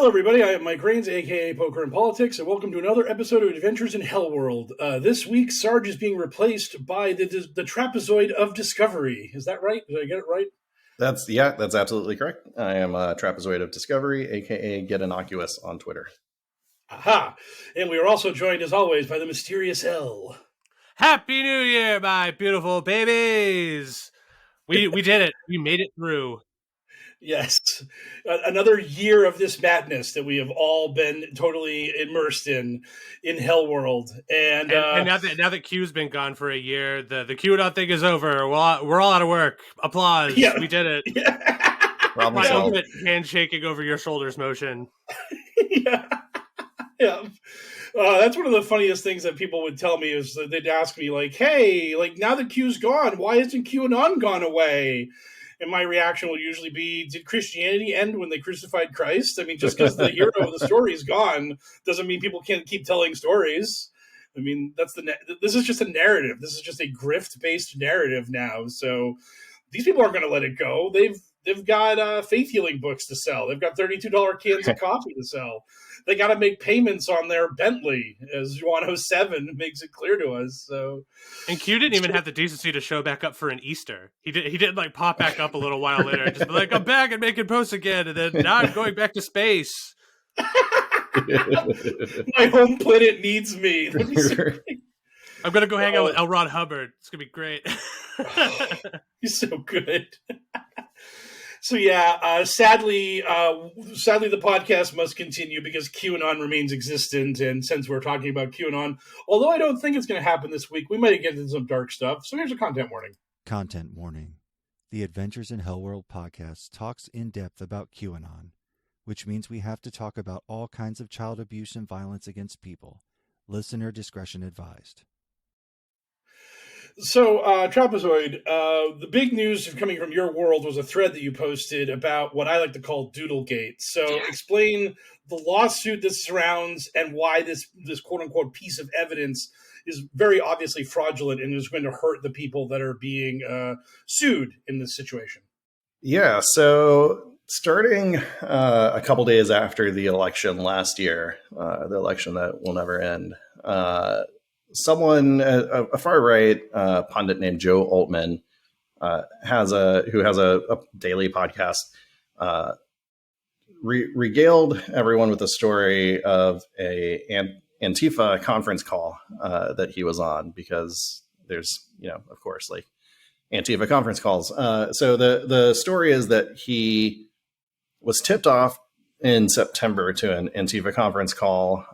Hello, everybody. I am Mike Rains, aka Poker and Politics, and welcome to another episode of Adventures in HellwQrld. This week, Sarge is being replaced by the Trapezoid of Discovery. Is that right? Did I get it right? That's absolutely correct. I am Trapezoid of Discovery, aka Get Innocuous on Twitter. Aha! And we are also joined, as always, by the mysterious L. Happy New Year, my beautiful babies! We did it. We made it through. Yes. Another year of this madness that we have all been totally immersed in HellwQrld. And now that Q's been gone for a year, the QAnon thing is over. We're all out of work. Applause. Yeah. We did it. Yeah. My ultimate handshaking over your shoulders motion. Yeah. That's one of the funniest things that people would tell me is that they'd ask me, like, hey, like, now that Q's gone, why isn't QAnon gone away? And my reaction would usually be, did Christianity end when they crucified Christ? I mean, just because the hero of the story is gone doesn't mean people can't keep telling stories. I mean, this is just a narrative. This is just a grift-based narrative now. So these people aren't going to let it go. They've got faith healing books to sell. They've got $32 cans of coffee to sell. They got to make payments on their Bentley, as Juan07 makes it clear to us. So, and Q didn't even have the decency to show back up for an Easter. He didn't like pop back up a little while later and just be like, I'm back and making posts again, and then now I'm going back to space. My home planet needs me. I'm gonna go hang out with L. Ron Hubbard. It's gonna be great. He's so good. So yeah, sadly, the podcast must continue because QAnon remains existent. And since we're talking about QAnon, although I don't think it's going to happen this week, we might get into some dark stuff. So here's a content warning. Content warning. The Adventures in HellwQrld podcast talks in depth about QAnon, which means we have to talk about all kinds of child abuse and violence against people. Listener discretion advised. So, Trapezoid, the big news coming from your world was a thread that you posted about what I like to call DoodleGate. So, explain the lawsuit that surrounds and why this quote-unquote piece of evidence is very obviously fraudulent and is going to hurt the people that are being sued in this situation. Yeah, so starting a couple days after the election last year, the election that will never end, someone, a far right pundit named Joe Altman, who has a daily podcast, regaled everyone with the story of an Antifa conference call that he was on, because there's, of course, like Antifa conference calls. So the story is that he was tipped off in September to an Antifa conference call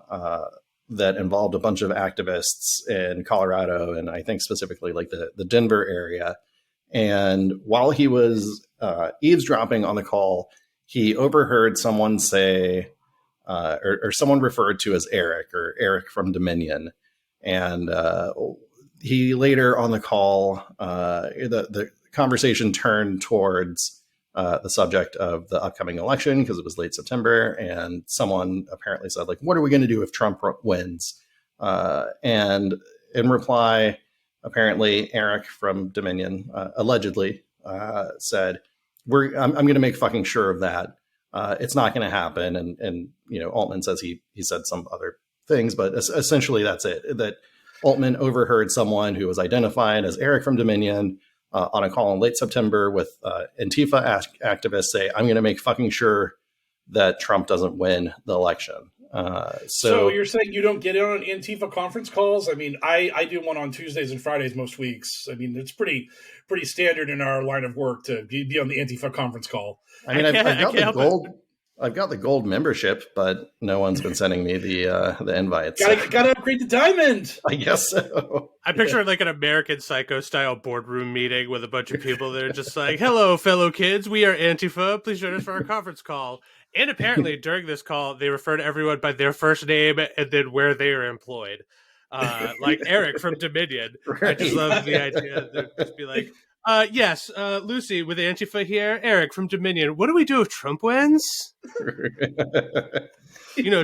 that involved a bunch of activists in Colorado, and I think specifically like the Denver area. And while he was eavesdropping on the call, he overheard someone say, or someone referred to as Eric from Dominion. And he later on the call, the conversation turned towards the subject of the upcoming election, because it was late September, and someone apparently said, like, what are we going to do if Trump wins? And in reply, apparently Eric from Dominion allegedly said, I'm going to make fucking sure of that. It's not going to happen. And Altman says he said some other things, but essentially that's it. That Altman overheard someone who was identified as Eric from Dominion on a call in late September with Antifa activists say, I'm going to make fucking sure that Trump doesn't win the election. So you're saying you don't get in on Antifa conference calls? I mean, I do one on Tuesdays and Fridays most weeks. I mean, it's pretty standard in our line of work to be on the Antifa conference call. I mean, I've got the gold membership, but no one's been sending me the invites. Gotta upgrade the diamond. I guess so. I picture like an American Psycho style boardroom meeting with a bunch of people that are just like, hello, fellow kids, we are Antifa. Please join us for our conference call. And apparently during this call, they refer to everyone by their first name and then where they are employed. Like Eric from Dominion. Right. I just love the idea to just be like, yes, Lucy with Antifa here. Eric from Dominion. What do we do if Trump wins?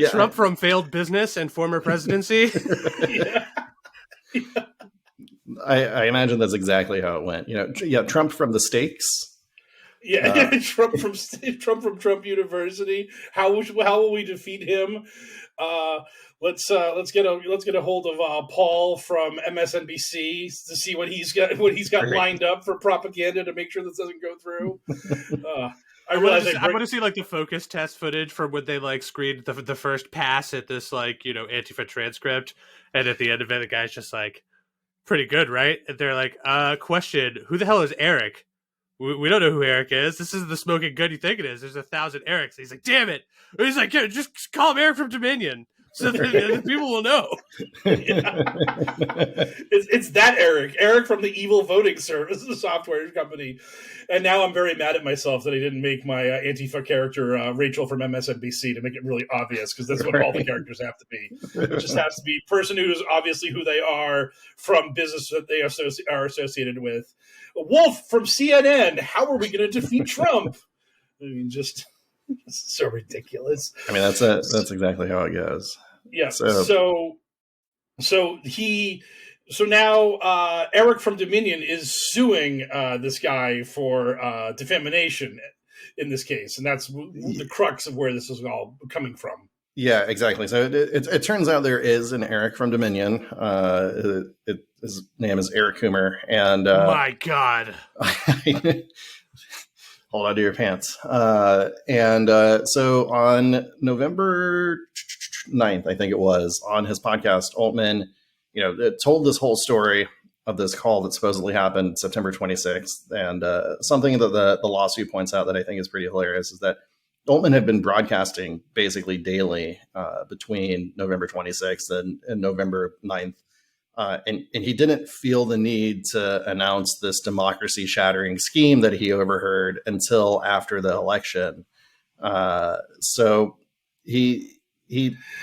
Trump from failed business and former presidency. Yeah. I imagine that's exactly how it went. Trump from the stakes. Yeah, Trump from Trump University. How will we defeat him? Let's get a hold of Paul from MSNBC to see what he's got lined up for propaganda to make sure this doesn't go through. I want to see like the focus test footage from when they like screened the first pass at this like Antifa transcript, and at the end of it, the guy's just like, "Pretty good, right?" And they're like, "Question: Who the hell is Eric? We don't know who Eric is. This is the smoking gun you think it is. There's 1,000 Erics." He's like, "Damn it!" And he's like, "Yeah, just call him Eric from Dominion, so the people will know." It's that Eric from the evil voting service, the software company. And now I'm very mad at myself that I didn't make my Antifa character Rachel from MSNBC to make it really obvious, because that's what all the characters have to be. It just has to be a person who's obviously who they are from business that they are associated with. Wolf from CNN. How are we going to defeat Trump? I mean, just so ridiculous. I mean, that's exactly how it goes. Yeah. So now Eric from Dominion is suing this guy for defamation in this case, and that's the crux of where this is all coming from. Yeah, exactly. So it turns out there is an Eric from Dominion. His name is Eric Coomer, and my God. Hold on to your pants. So on November 9th, I think it was, on his podcast, Altman, told this whole story of this call that supposedly happened September 26th. And something that the lawsuit points out that I think is pretty hilarious is that Altman had been broadcasting basically daily between November 26th and November 9th. And he didn't feel the need to announce this democracy-shattering scheme that he overheard until after the election. So he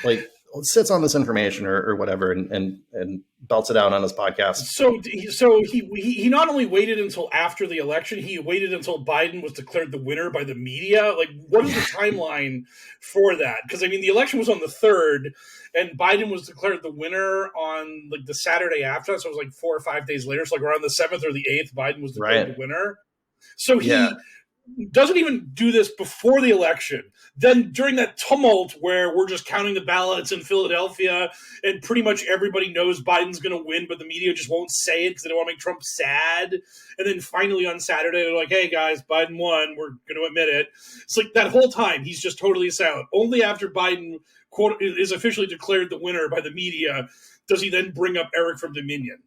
like sits on this information or whatever and belts it out on his podcast. So he not only waited until after the election, he waited until Biden was declared the winner by the media. Like, what is the timeline for that? Because I mean, the election was on the 3rd, and Biden was declared the winner on like the Saturday after. So it was like 4 or 5 days later. So like around the 7th or the 8th, Biden was declared the winner. So he doesn't even do this before the election. Then during that tumult where we're just counting the ballots in Philadelphia and pretty much everybody knows Biden's going to win, but the media just won't say it because they don't want to make Trump sad. And then finally on Saturday, they're like, "Hey guys, Biden won. We're going to admit it." It's like that whole time he's just totally silent. Only after Biden quote is officially declared the winner by the media does he then bring up Eric from Dominion.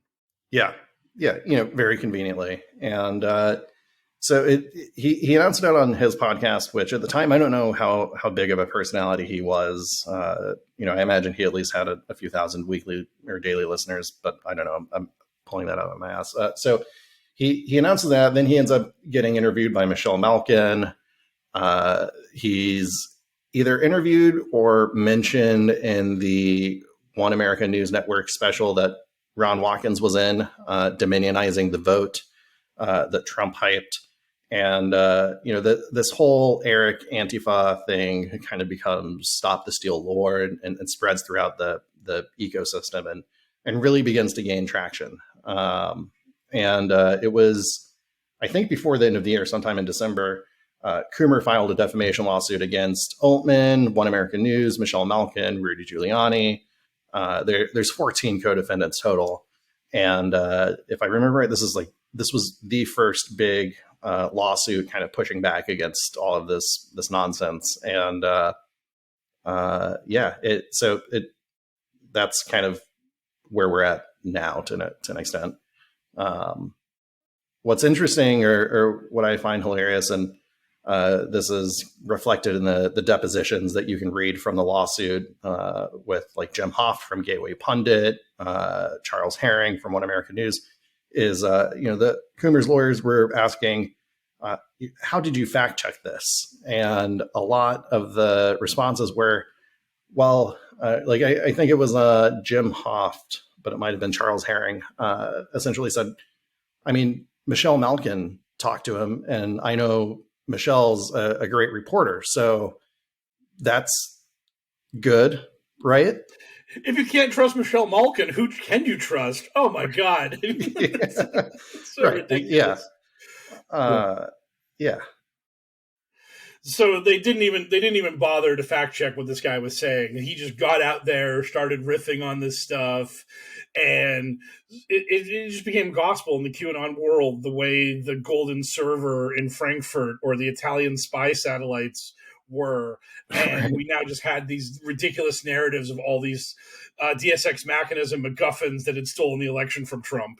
Yeah, very conveniently. And so he announced it out on his podcast, which at the time, I don't know how big of a personality he was. I imagine he at least had a few thousand weekly or daily listeners, but I don't know. I'm pulling that out of my ass. So he announces that. Then he ends up getting interviewed by Michelle Malkin. He's either interviewed or mentioned in the One America News Network special that Ron Watkins was in, Dominionizing the Vote, that Trump hyped. And, this whole Eric Antifa thing kind of becomes Stop the Steal lore and spreads throughout the ecosystem and really begins to gain traction. It was, I think, before the end of the year, sometime in December, Coomer filed a defamation lawsuit against Altman, One American News, Michelle Malkin, Rudy Giuliani. There's 14 co-defendants total. And if I remember right, this was the first big lawsuit kind of pushing back against all of this nonsense. And that's kind of where we're at now to an extent. What's interesting or what I find hilarious, and this is reflected in the depositions that you can read from the lawsuit with like Jim Hoft from Gateway Pundit, Charles Herring from One American News, is, the Coomer's lawyers were asking, how did you fact check this? And a lot of the responses were, I think it was Jim Hoft, but it might have been Charles Herring, essentially said, I mean, Michelle Malkin talked to him, and I know Michelle's a great reporter, so that's good, right? If you can't trust Michelle Malkin, who can you trust? Oh my God. It's so ridiculous. Yeah. So they didn't even bother to fact check what this guy was saying. He just got out there, started riffing on this stuff, and it just became gospel in the QAnon world, the way the golden server in Frankfurt or the Italian spy satellites were. And we now just had these ridiculous narratives of all these DSX mechanism MacGuffins that had stolen the election from Trump.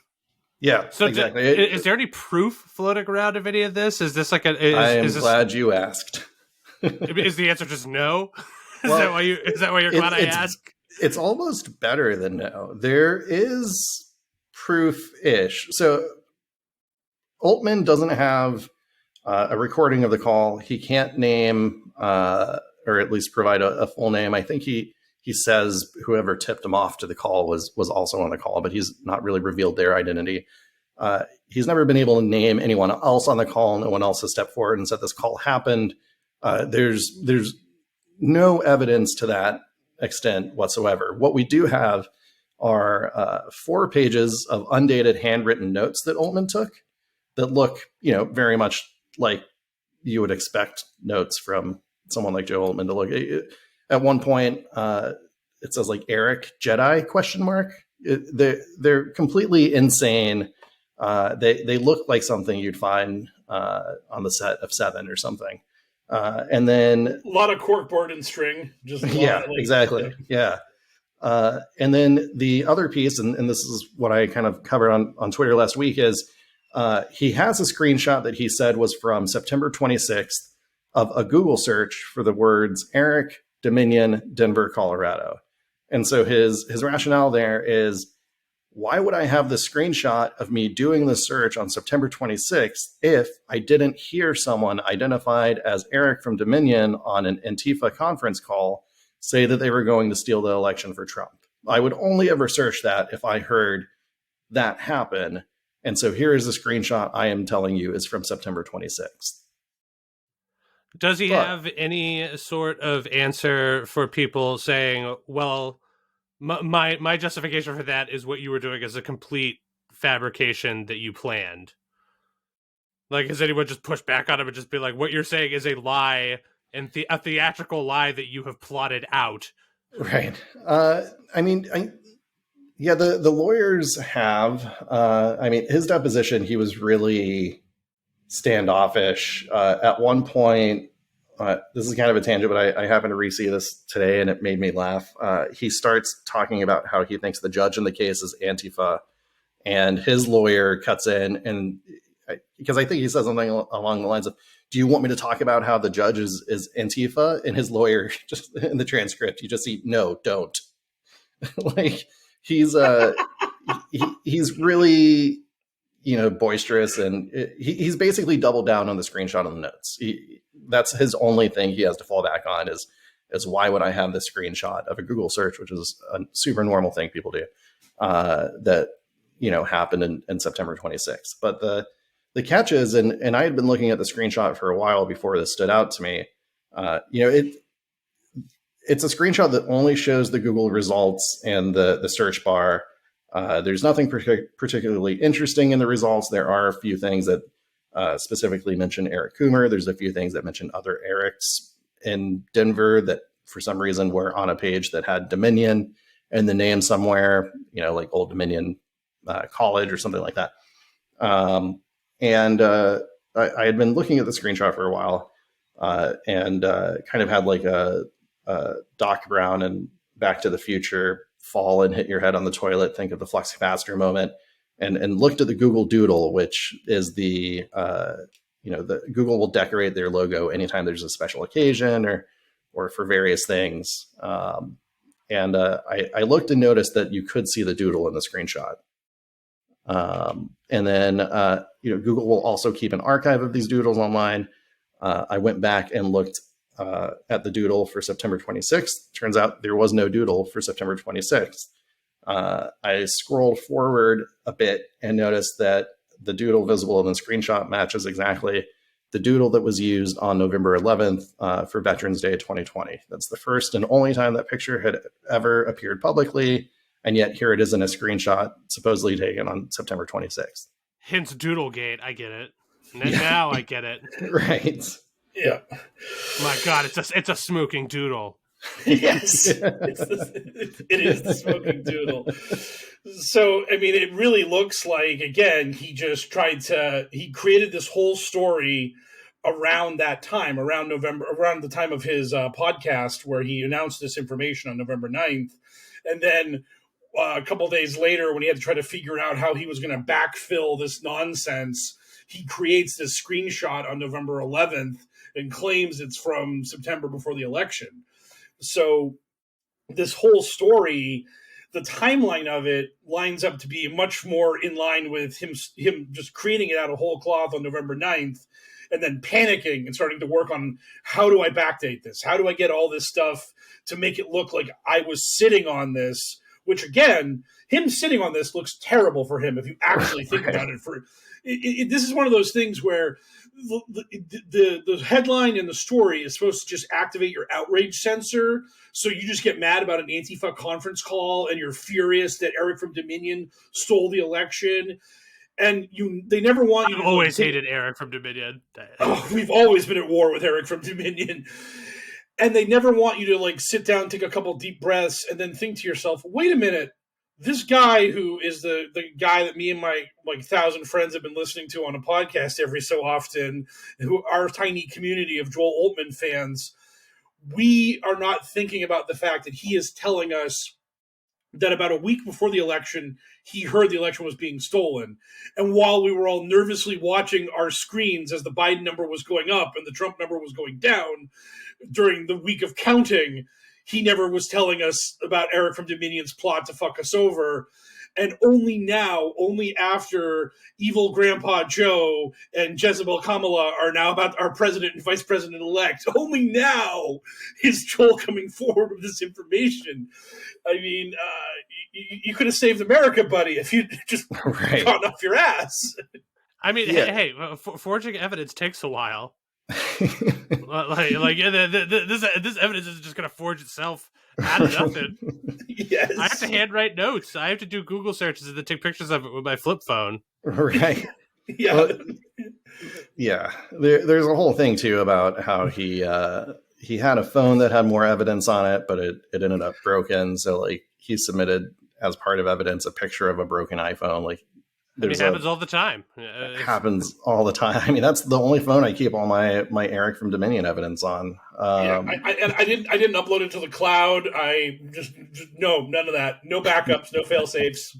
Yeah, so exactly. Is there any proof floating around of any of this? Is this like a? I'm glad you asked. Is the answer just no? Is Well, that why you're glad I asked? It's almost better than no. There is proof-ish. So Altman doesn't have a recording of the call. He can't name or at least provide a full name. I think he says whoever tipped him off to the call was also on the call, but he's not really revealed their identity. He's never been able to name anyone else on the call. No one else has stepped forward and said this call happened. There's no evidence to that extent whatsoever. What we do have are 4 pages of undated handwritten notes that Altman took that look, very much like you would expect notes from someone like Joe Altman to look. At one point, it says like Eric Jedi ? They're completely insane. They look like something you'd find on the set of Seven or something. And then a lot of corkboard and string. Exactly. Yeah. And then the other piece, and this is what I kind of covered on Twitter last week, is he has a screenshot that he said was from September 26th of a Google search for the words Eric, Dominion, Denver, Colorado. And so his rationale there is, why would I have the screenshot of me doing the search on September 26th if I didn't hear someone identified as Eric from Dominion on an Antifa conference call say that they were going to steal the election for Trump? I would only ever search that if I heard that happen. And so here is the screenshot I am telling you is from September 26th. Does he have any sort of answer for people saying, well, my justification for that is what you were doing is a complete fabrication that you planned? Like, has anyone just pushed back on him and just be like, what you're saying is a lie and a theatrical lie that you have plotted out? Right. The lawyers have. His deposition, he was really standoffish. At one point, this is kind of a tangent, but I happened to re-see this today and it made me laugh. He starts talking about how he thinks the judge in the case is Antifa, and his lawyer cuts in, and because I think he says something along the lines of, do you want me to talk about how the judge is Antifa? And his lawyer, just in the transcript, you just see, no, don't. Like, he's really, boisterous, and he's basically doubled down on the screenshot on the notes. That's his only thing he has to fall back on is why would I have this screenshot of a Google search, which is a super normal thing people do, that, happened in September 26th. But the catch is, and I had been looking at the screenshot for a while before this stood out to me, it's a screenshot that only shows the Google results and the search bar. There's nothing particularly interesting in the results. There are a few things that specifically mention Eric Coomer. There's a few things that mention other Erics in Denver that for some reason were on a page that had Dominion in the name somewhere, like Old Dominion College or something like that. I had been looking at the screenshot for a while and kind of had like a Doc Brown and Back to the Future fall and hit your head on the toilet, think of the flux capacitor moment, and looked at the Google Doodle, which is the Google will decorate their logo anytime there's a special occasion or for various things. I looked and noticed that you could see the doodle in the screenshot. And then Google will also keep an archive of these doodles online. I went back and looked at the doodle for September 26th. Turns out there was no doodle for September 26th. I scrolled forward a bit and noticed that the doodle visible in the screenshot matches exactly the doodle that was used on November 11th for Veterans Day 2020. That's the first and only time that picture had ever appeared publicly. And yet here it is in a screenshot supposedly taken on September 26th. Hence DoodleGate. I get it. Now I get it. Right. Yeah. My God, it's a smoking doodle. Yes, it is the smoking doodle. So, I mean, it really looks like, again, he created this whole story around that time, around the time of his podcast where he announced this information on November 9th. And then a couple of days later, when he had to try to figure out how he was going to backfill this nonsense, he creates this screenshot on November 11th and claims it's from September before the election. So this whole story, the timeline of it lines up to be much more in line with him just creating it out of whole cloth on November 9th and then panicking and starting to work on, how do I backdate this? How do I get all this stuff to make it look like I was sitting on this? Which, again, him sitting on this looks terrible for him if you actually think about it. This is one of those things where the headline and the story is supposed to just activate your outrage sensor, so you just get mad about an Antifa conference call and you're furious that Eric from Dominion stole the election. And they never want you. I've always hated Eric from Dominion. We've always been at war with Eric from Dominion. And they never want you to sit down, take a couple deep breaths, and then think to yourself, wait a minute, this guy who is the guy that me and my 1,000 friends have been listening to on a podcast every so often, who our tiny community of Joel Oltmann fans, we are not thinking about the fact that he is telling us that about a week before the election, he heard the election was being stolen. And while we were all nervously watching our screens as the Biden number was going up and the Trump number was going down during the week of counting, he never was telling us about Eric from Dominion's plot to fuck us over. And only now, only after evil Grandpa Joe and Jezebel Kamala are now about our president and vice president-elect, only now is Joel coming forward with this information. I mean, you could have saved America, buddy, if you'd just gotten off your ass. I mean, hey, forging evidence takes a while. This evidence isn't just going to forge itself out of nothing. Yes. I have to handwrite notes. I have to do Google searches and then take pictures of it with my flip phone. Right. Yeah. Well, yeah. There's a whole thing too about how he had a phone that had more evidence on it, but it ended up broken. So he submitted as part of evidence a picture of a broken iPhone. It happens all the time. It happens all the time. I mean, that's the only phone I keep all my Eric from Dominion evidence on. I didn't upload it to the cloud. I just no, none of that. No backups, no fail safes.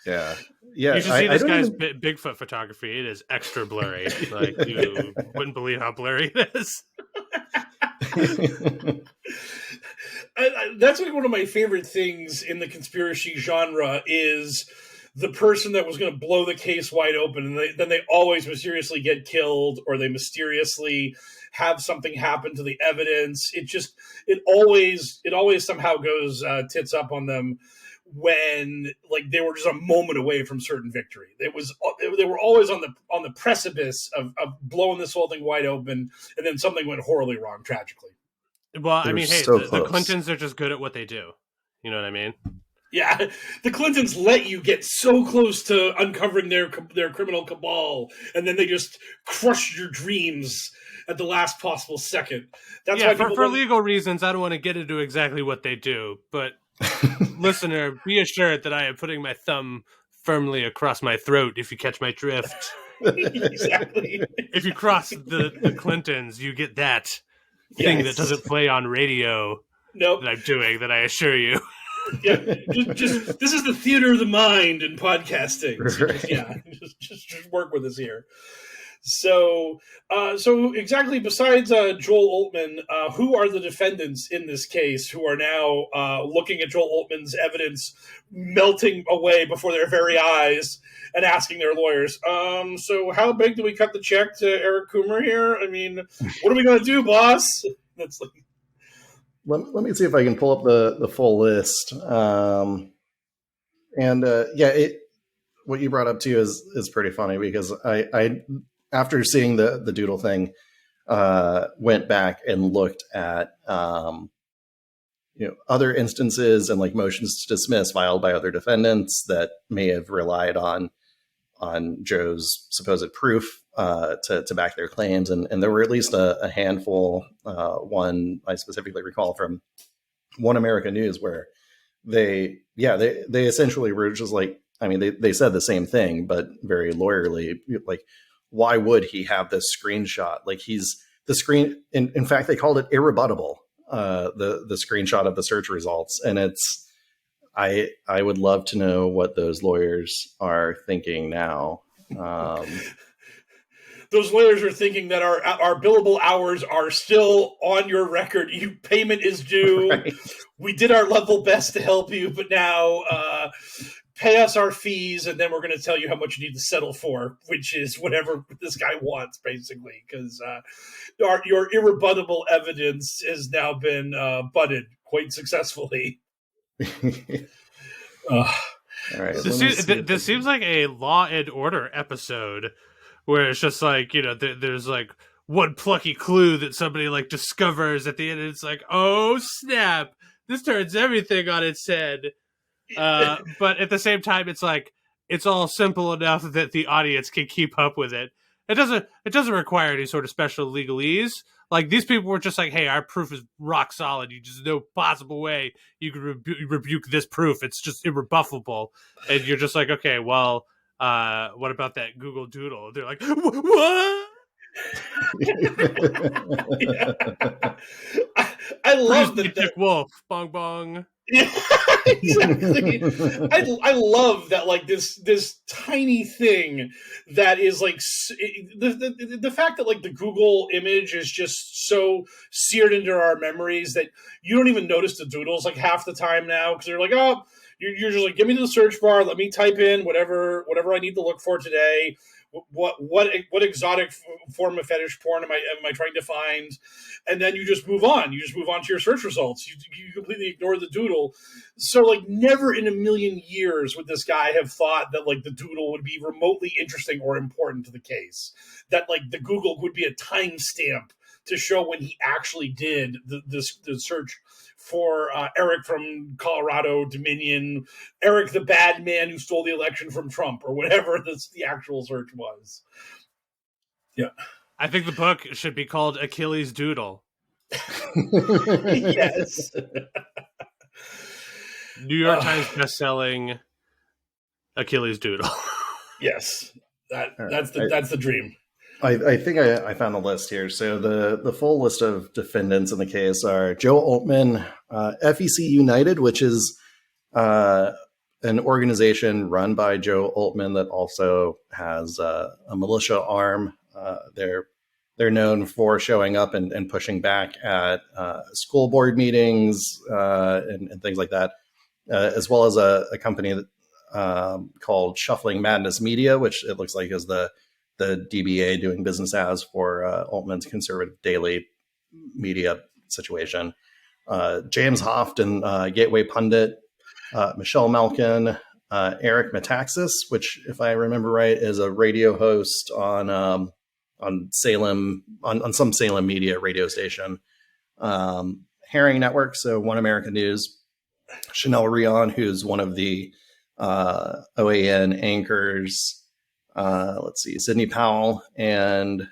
Yeah. Yeah. You should see this guy's Bigfoot photography. It is extra blurry. You wouldn't believe how blurry it is. That's one of my favorite things in the conspiracy genre is the person that was going to blow the case wide open, and then they always mysteriously get killed, or they mysteriously have something happen to the evidence. It always somehow goes tits up on them when they were just a moment away from certain victory. They were always on the precipice of blowing this whole thing wide open, and then something went horribly wrong, tragically. Well, I mean, hey, the Clintons are just good at what they do. You know what I mean? Yeah, the Clintons let you get so close to uncovering their criminal cabal, and then they just crush your dreams at the last possible second. That's why for legal reasons, I don't want to get into exactly what they do, but listener, be assured that I am putting my thumb firmly across my throat if you catch my drift. Exactly. If you cross the Clintons, you get that thing that doesn't play on radio that I'm doing, that I assure you. Yeah, just this is the theater of the mind in podcasting. So just work with us here. So exactly. Besides Joel Oltmann, who are the defendants in this case who are now looking at Joel Oltmann's evidence melting away before their very eyes and asking their lawyers, so how big do we cut the check to Eric Coomer here? I mean, what are we going to do, boss? That's Let me see if I can pull up the full list. What you brought up too is pretty funny, because I after seeing the doodle thing, went back and looked at other instances and motions to dismiss filed by other defendants that may have relied on Joe's supposed proof to back their claims, and there were at least a handful. One I specifically recall from One America News, where they essentially were just like, I mean, they said the same thing, but very lawyerly, like, why would he have this screenshot? Like, he's the screen. In fact, they called it irrebuttable. The screenshot of the search results, and it's. I would love to know what those lawyers are thinking now. Those lawyers are thinking that our billable hours are still on your record. Payment is due. Right. We did our level best to help you, but now pay us our fees, and then we're going to tell you how much you need to settle for, which is whatever this guy wants, basically, because your irrebuttable evidence has now been butted quite successfully. All right, this seems like a Law and Order episode where it's just like, there's like one plucky clue that somebody like discovers at the end, and it's like, oh snap, this turns everything on its head. But at the same time, it's like, it's all simple enough that the audience can keep up with it. It doesn't require any sort of special legalese. Like, these people were just like, hey, our proof is rock solid. You just no possible way you can rebuke this proof. It's just irrebuffable. And you're just like, okay, well, what about that Google Doodle? They're like, what? I love that. Dick Wolf, bong bong. Yeah, exactly. I love that, like, this tiny thing that is like the fact that, like, the Google image is just so seared into our memories that you don't even notice the doodles like half the time now, because you're like, oh, you're just like, give me the search bar, let me type in whatever I need to look for today. What exotic form of fetish porn am I trying to find? And then you just move on. You just move on to your search results. You completely ignore the doodle. So, like, never in a million years would this guy have thought that, like, the doodle would be remotely interesting or important to the case. That, like, the Google would be a timestamp to show when he actually did the search for Eric from Colorado Dominion, Eric the bad man who stole the election from Trump, or whatever the actual search was. Yeah. I think the book should be called Achilles Doodle. Yes. New York Times bestselling Achilles Doodle. Yes. That's the dream. I think I found the list here. So the full list of defendants in the case are Joe Altman, FEC United, which is an organization run by Joe Altman that also has a militia arm. They're known for showing up and pushing back at school board meetings and things like that, as well as a company that, called Shuffling Madness Media, which it looks like is the DBA doing business as for Altman's conservative daily media situation. James Hoft and Gateway Pundit, Michelle Malkin, Eric Metaxas, which, if I remember right, is a radio host on Salem, on some Salem media radio station. Herring Network, so One America News. Chanel Rion, who's one of the OAN anchors. Let's see, Sidney Powell and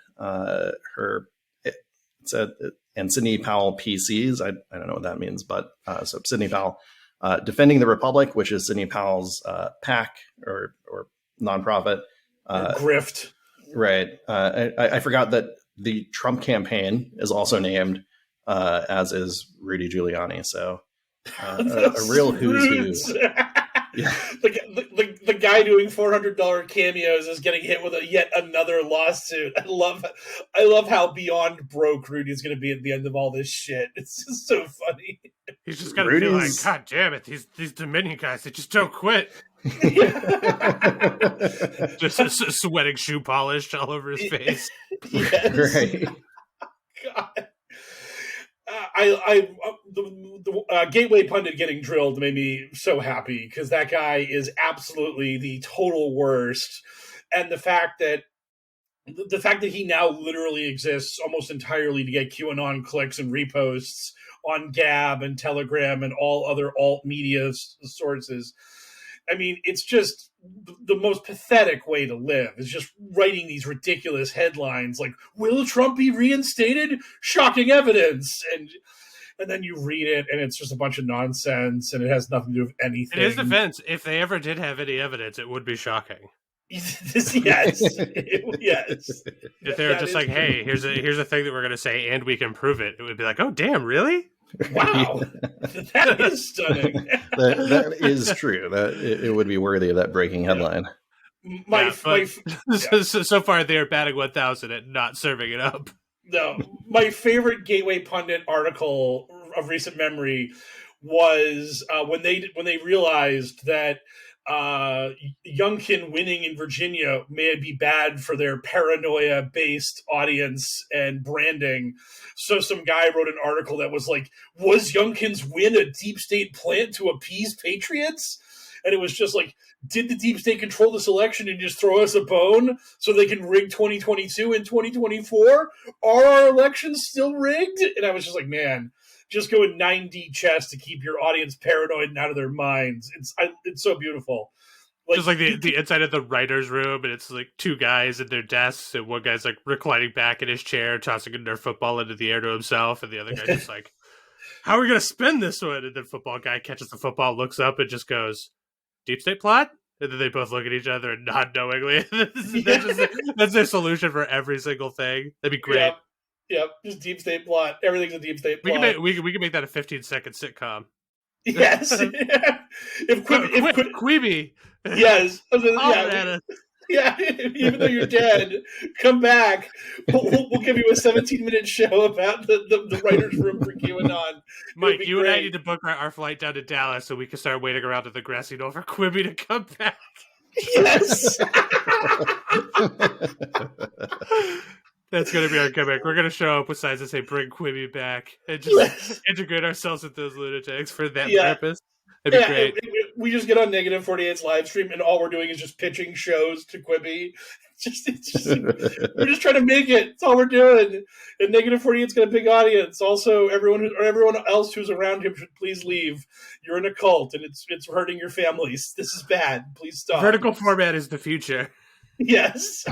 Sidney Powell PCs. I don't know what that means, but so Sidney Powell, Defending the Republic, which is Sidney Powell's PAC or nonprofit. Grift. Right. I forgot that the Trump campaign is also named, as is Rudy Giuliani. So a real who's who. Yeah. The guy doing $400 cameos is getting hit with yet another lawsuit. I love how beyond broke Rudy's going to be at the end of all this shit. It's just so funny. He's just going to be like, God damn it, these Dominion guys, they just don't quit. Just sweating shoe polish all over his face. Yes. Right. God. The Gateway Pundit getting drilled made me so happy, because that guy is absolutely the total worst, and the fact that he now literally exists almost entirely to get QAnon clicks and reposts on Gab and Telegram and all other alt media sources I mean, it's just the most pathetic way to live is just writing these ridiculous headlines like, will Trump be reinstated? Shocking evidence. And then you read it, and it's just a bunch of nonsense, and it has nothing to do with anything. In his defense, if they ever did have any evidence, it would be shocking. Yes. Yes. If they were just like, hey, here's a thing that we're going to say, and we can prove it, it would be like, oh, damn, really? Wow. That is stunning. that is true. That it would be worthy of that breaking headline. So far, they are batting 1,000 at not serving it up. No, my favorite Gateway Pundit article of recent memory was when they realized that Youngkin winning in Virginia may be bad for their paranoia-based audience and branding. So some guy wrote an article that was like, was Youngkin's win a deep state plant to appease patriots? And it was just like, did the deep state control this election and just throw us a bone so they can rig 2022 and 2024? Are our elections still rigged? And I was just like, man, just go in 9D chess to keep your audience paranoid and out of their minds. It's so beautiful. Like, just like the inside of the writer's room, and it's like two guys at their desks, and one guy's like reclining back in his chair, tossing a Nerf football into the air to himself, and the other guy's just like, how are we going to spin this one? And the football guy catches the football, looks up, and just goes, deep state plot? And then they both look at each other and nod knowingly. That's their solution for every single thing. That'd be great. Yep. Just deep state plot. Everything's a deep state plot. We can make that a 15-second sitcom. Yes. if Queeby. Yes. Yeah. Even though you're dead, come back. We'll give you a 17-minute show about the writer's room for QAnon. Mike, you and I need to book our flight down to Dallas so we can start waiting around at the grassy knoll for Quibi to come back. Yes. That's going to be our comeback. We're going to show up with signs that say bring Quibi back and just integrate ourselves with those lunatics for that purpose. It'd be great. We just get on Negative 48's live stream, and all we're doing is just pitching shows to Quibi. We're just trying to make it. That's all we're doing. And Negative 48's got a big audience. Also, everyone else who's around him should please leave. You're in a cult, and it's hurting your families. This is bad. Please stop. Vertical format is the future. Yes.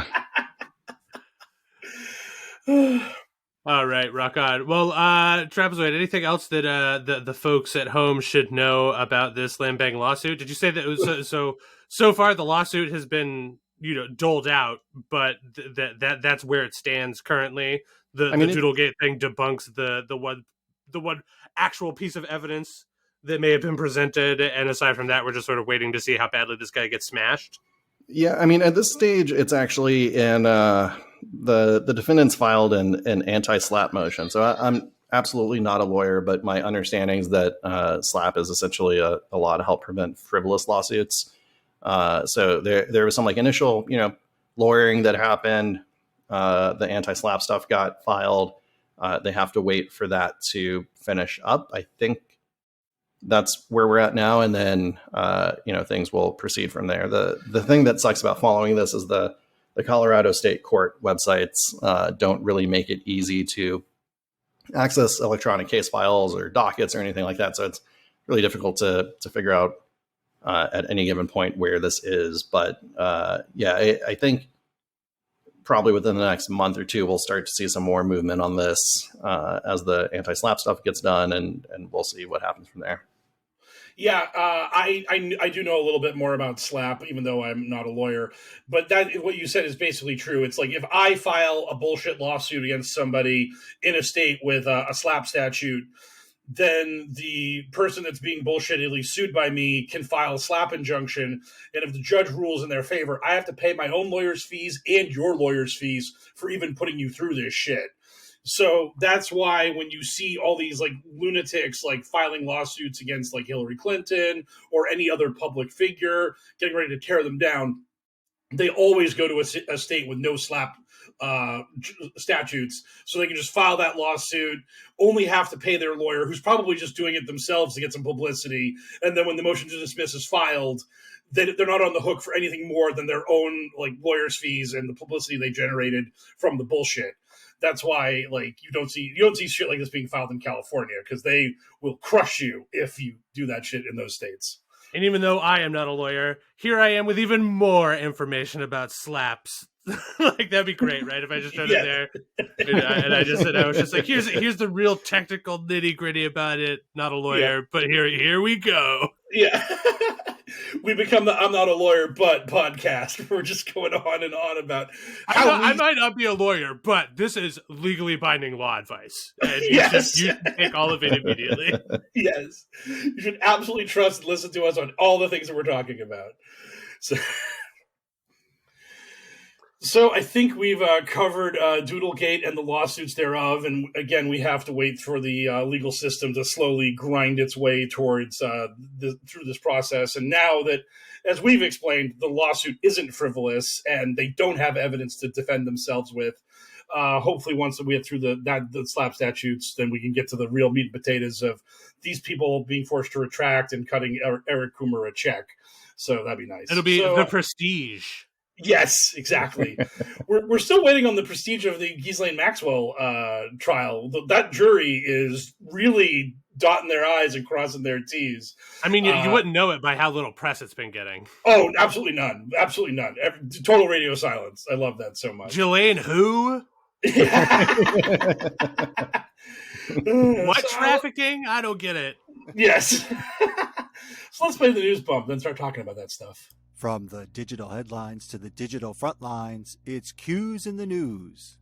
All right, rock on. Well, Trapezoid, anything else that the folks at home should know about this Lambang lawsuit? Did you say that it was so far the lawsuit has been doled out, but that's where it stands currently? The DoodleGate thing debunks the one actual piece of evidence that may have been presented, and aside from that, we're just sort of waiting to see how badly this guy gets smashed. Yeah, I mean, at this stage, it's actually in the defendants filed an anti-SLAPP motion. So I'm absolutely not a lawyer, but my understanding is that SLAPP is essentially a law to help prevent frivolous lawsuits. So there was some like initial, lawyering that happened. The anti-SLAPP stuff got filed. They have to wait for that to finish up. I think that's where we're at now. And then, things will proceed from there. The thing that sucks about following this is the Colorado state court websites don't really make it easy to access electronic case files or dockets or anything like that. So it's really difficult to figure out at any given point where this is. But I think probably within the next month or two, we'll start to see some more movement on this as the anti-SLAPP stuff gets done, and we'll see what happens from there. Yeah, I do know a little bit more about SLAPP, even though I'm not a lawyer. But that what you said is basically true. It's like if I file a bullshit lawsuit against somebody in a state with a SLAPP statute, then the person that's being bullshittedly sued by me can file a SLAPP injunction. And if the judge rules in their favor, I have to pay my own lawyer's fees and your lawyer's fees for even putting you through this shit. So that's why when you see all these like lunatics like filing lawsuits against like Hillary Clinton or any other public figure getting ready to tear them down, they always go to a state with no SLAPP statutes, so they can just file that lawsuit, only have to pay their lawyer, who's probably just doing it themselves to get some publicity, and then when the motion to dismiss is filed, they're not on the hook for anything more than their own like lawyer's fees and the publicity they generated from the bullshit. That's why, like, you don't see shit like this being filed in California, because they will crush you if you do that shit in those states. And even though I am not a lawyer, here I am with even more information about slaps. Like, that'd be great, right? If I just showed it there, and I was just like, here's the real technical nitty gritty about it. Not a lawyer, but here we go. Yeah. We become the I'm not a lawyer, but podcast. We're just going on and on about how I might not be a lawyer, but this is legally binding law advice. And you should take all of it immediately. Yes. You should absolutely trust and listen to us on all the things that we're talking about. So I think we've covered DoodleGate and the lawsuits thereof, and again, we have to wait for the legal system to slowly grind its way towards through this process. And now that, as we've explained, the lawsuit isn't frivolous and they don't have evidence to defend themselves with, hopefully once we get through the slap statutes, then we can get to the real meat and potatoes of these people being forced to retract and cutting Eric Coomer a check. So that'd be nice. It'll be the prestige. Yes, exactly. We're still waiting on the prestige of the Ghislaine Maxwell trial. That jury is really dotting their I's and crossing their T's. I mean, you wouldn't know it by how little press it's been getting. Oh, absolutely none. Absolutely none. Total radio silence. I love that so much. Ghislaine who? What trafficking? I don't get it. Yes. So let's play the news bump, then start talking about that stuff. From the digital headlines to the digital front lines, it's Q's in the news.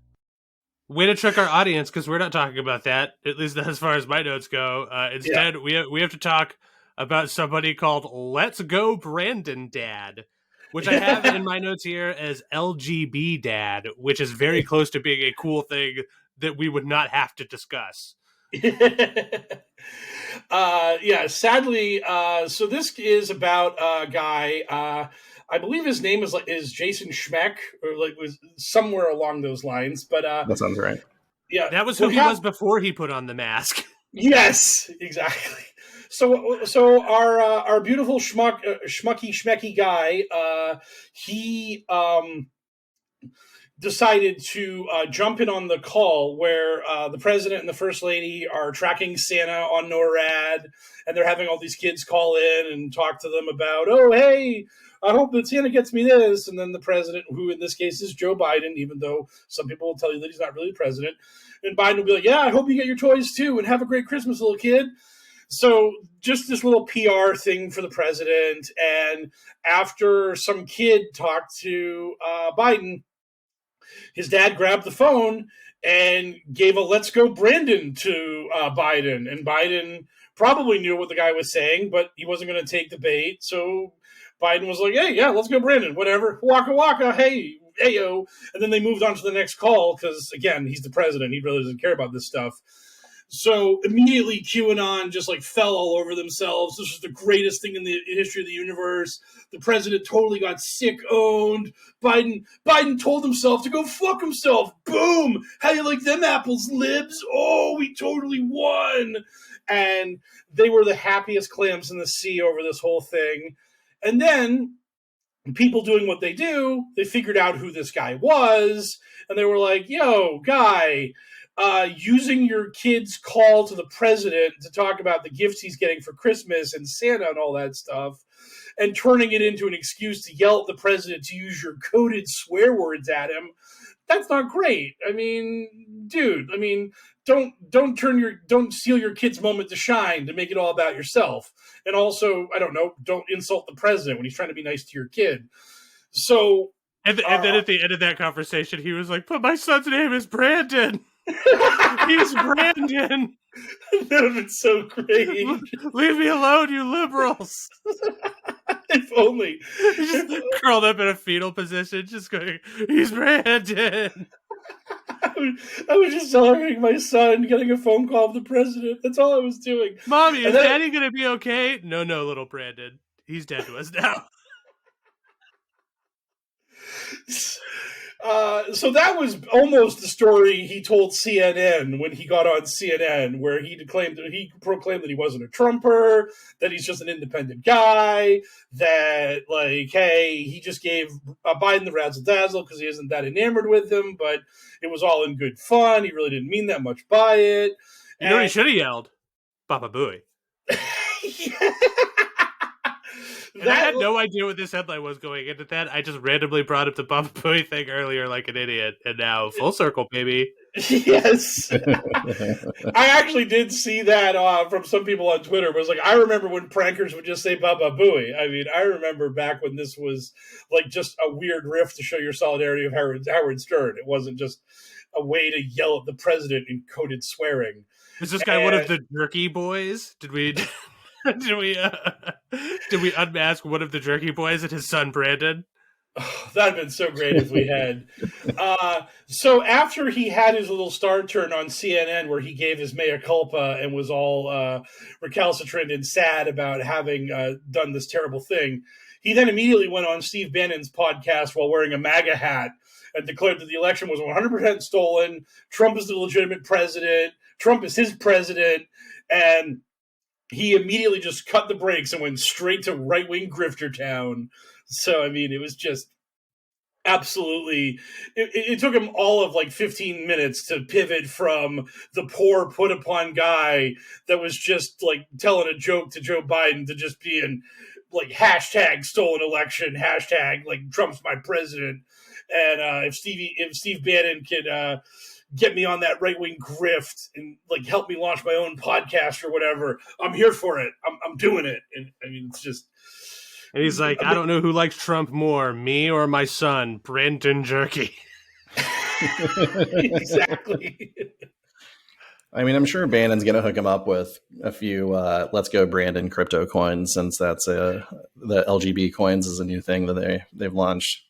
Way to trick our audience, because we're not talking about that, at least as far as my notes go. Instead, we have to talk about somebody called Let's Go Brandon Dad, which I have in my notes here as LGB Dad, which is very close to being a cool thing that we would not have to discuss. Sadly, so this is about a guy, I believe his name is Jason Schmeck, or was somewhere along those lines, but that sounds right. Yeah, that was who he was before he put on the mask. Yes, exactly. So our beautiful schmucky guy, he decided to jump in on the call where the president and the first lady are tracking Santa on NORAD, and they're having all these kids call in and talk to them about, oh, hey, I hope that Santa gets me this. And then the president, who in this case is Joe Biden, even though some people will tell you that he's not really the president, and Biden will be like, yeah, I hope you get your toys too, and have a great Christmas, little kid. So just this little PR thing for the president. And after some kid talked to Biden, his dad grabbed the phone and gave a "Let's Go Brandon" to Biden. And Biden probably knew what the guy was saying, but he wasn't going to take the bait. So Biden was like, hey, yeah, let's go Brandon, whatever. Waka waka, hey, ayo. And then they moved on to the next call because, again, he's the president. He really doesn't care about this stuff. So immediately QAnon just fell all over themselves. This was the greatest thing in the history of the universe. The president totally got sick-owned. Biden told himself to go fuck himself. Boom! How you like them apples, libs? Oh, we totally won. And they were the happiest clams in the sea over this whole thing. And then people doing what they do, they figured out who this guy was, and they were like, yo, guy, using your kid's call to the president to talk about the gifts he's getting for Christmas and Santa and all that stuff, and turning it into an excuse to yell at the president to use your coded swear words at him, that's not great. I mean, dude, don't steal your kid's moment to shine to make it all about yourself. And also, I don't know, don't insult the president when he's trying to be nice to your kid. So, and then at the end of that conversation, he was like, "But my son's name is Brandon. He's Brandon." That would have been so great. Leave me alone, you liberals. If only. He's just curled up in a fetal position, just going, "He's Brandon." I was just celebrating my son getting a phone call from the president. That's all I was doing. Mommy, is Daddy going to be okay? No, little Brandon. He's dead to us now. So that was almost the story he told CNN when he got on CNN, where he proclaimed that he wasn't a Trumper, that he's just an independent guy, that hey, he just gave Biden the razzle dazzle because he isn't that enamored with him, but it was all in good fun. He really didn't mean that much by it. You know what he should have yelled? Baba Booey. And I had no idea what this headline was going into that. I just randomly brought up the Baba Booey thing earlier like an idiot, and now full circle, baby. Yes. I actually did see that from some people on Twitter. It was like, I remember when prankers would just say Baba Booey. I mean, I remember back when this was like just a weird riff to show your solidarity of Howard Stern. It wasn't just a way to yell at the president in coded swearing. Is this guy one of the Jerky Boys? Did we unmask one of the Jerky Boys and his son Brandon? Oh, that'd been so great if we had. So after he had his little star turn on CNN where he gave his mea culpa and was all recalcitrant and sad about having done this terrible thing, he then immediately went on Steve Bannon's podcast while wearing a MAGA hat and declared that the election was 100% stolen. Trump is the legitimate president. Trump is his president. And he immediately just cut the brakes and went straight to right-wing grifter town. So, I mean, it was just absolutely... It took him all of, 15 minutes to pivot from the poor put-upon guy that was just, telling a joke to Joe Biden to just being, hashtag stolen election, hashtag, Trump's my president. And if Steve Bannon could... get me on that right-wing grift and help me launch my own podcast or whatever, I'm here for it. I'm doing it. And I mean, it's just... And he's like, I don't know who likes Trump more, me or my son, Brandon Jerky. Exactly. I mean, I'm sure Bannon's going to hook him up with a few Let's Go Brandon crypto coins, since that's the LGB coins is a new thing that they've launched.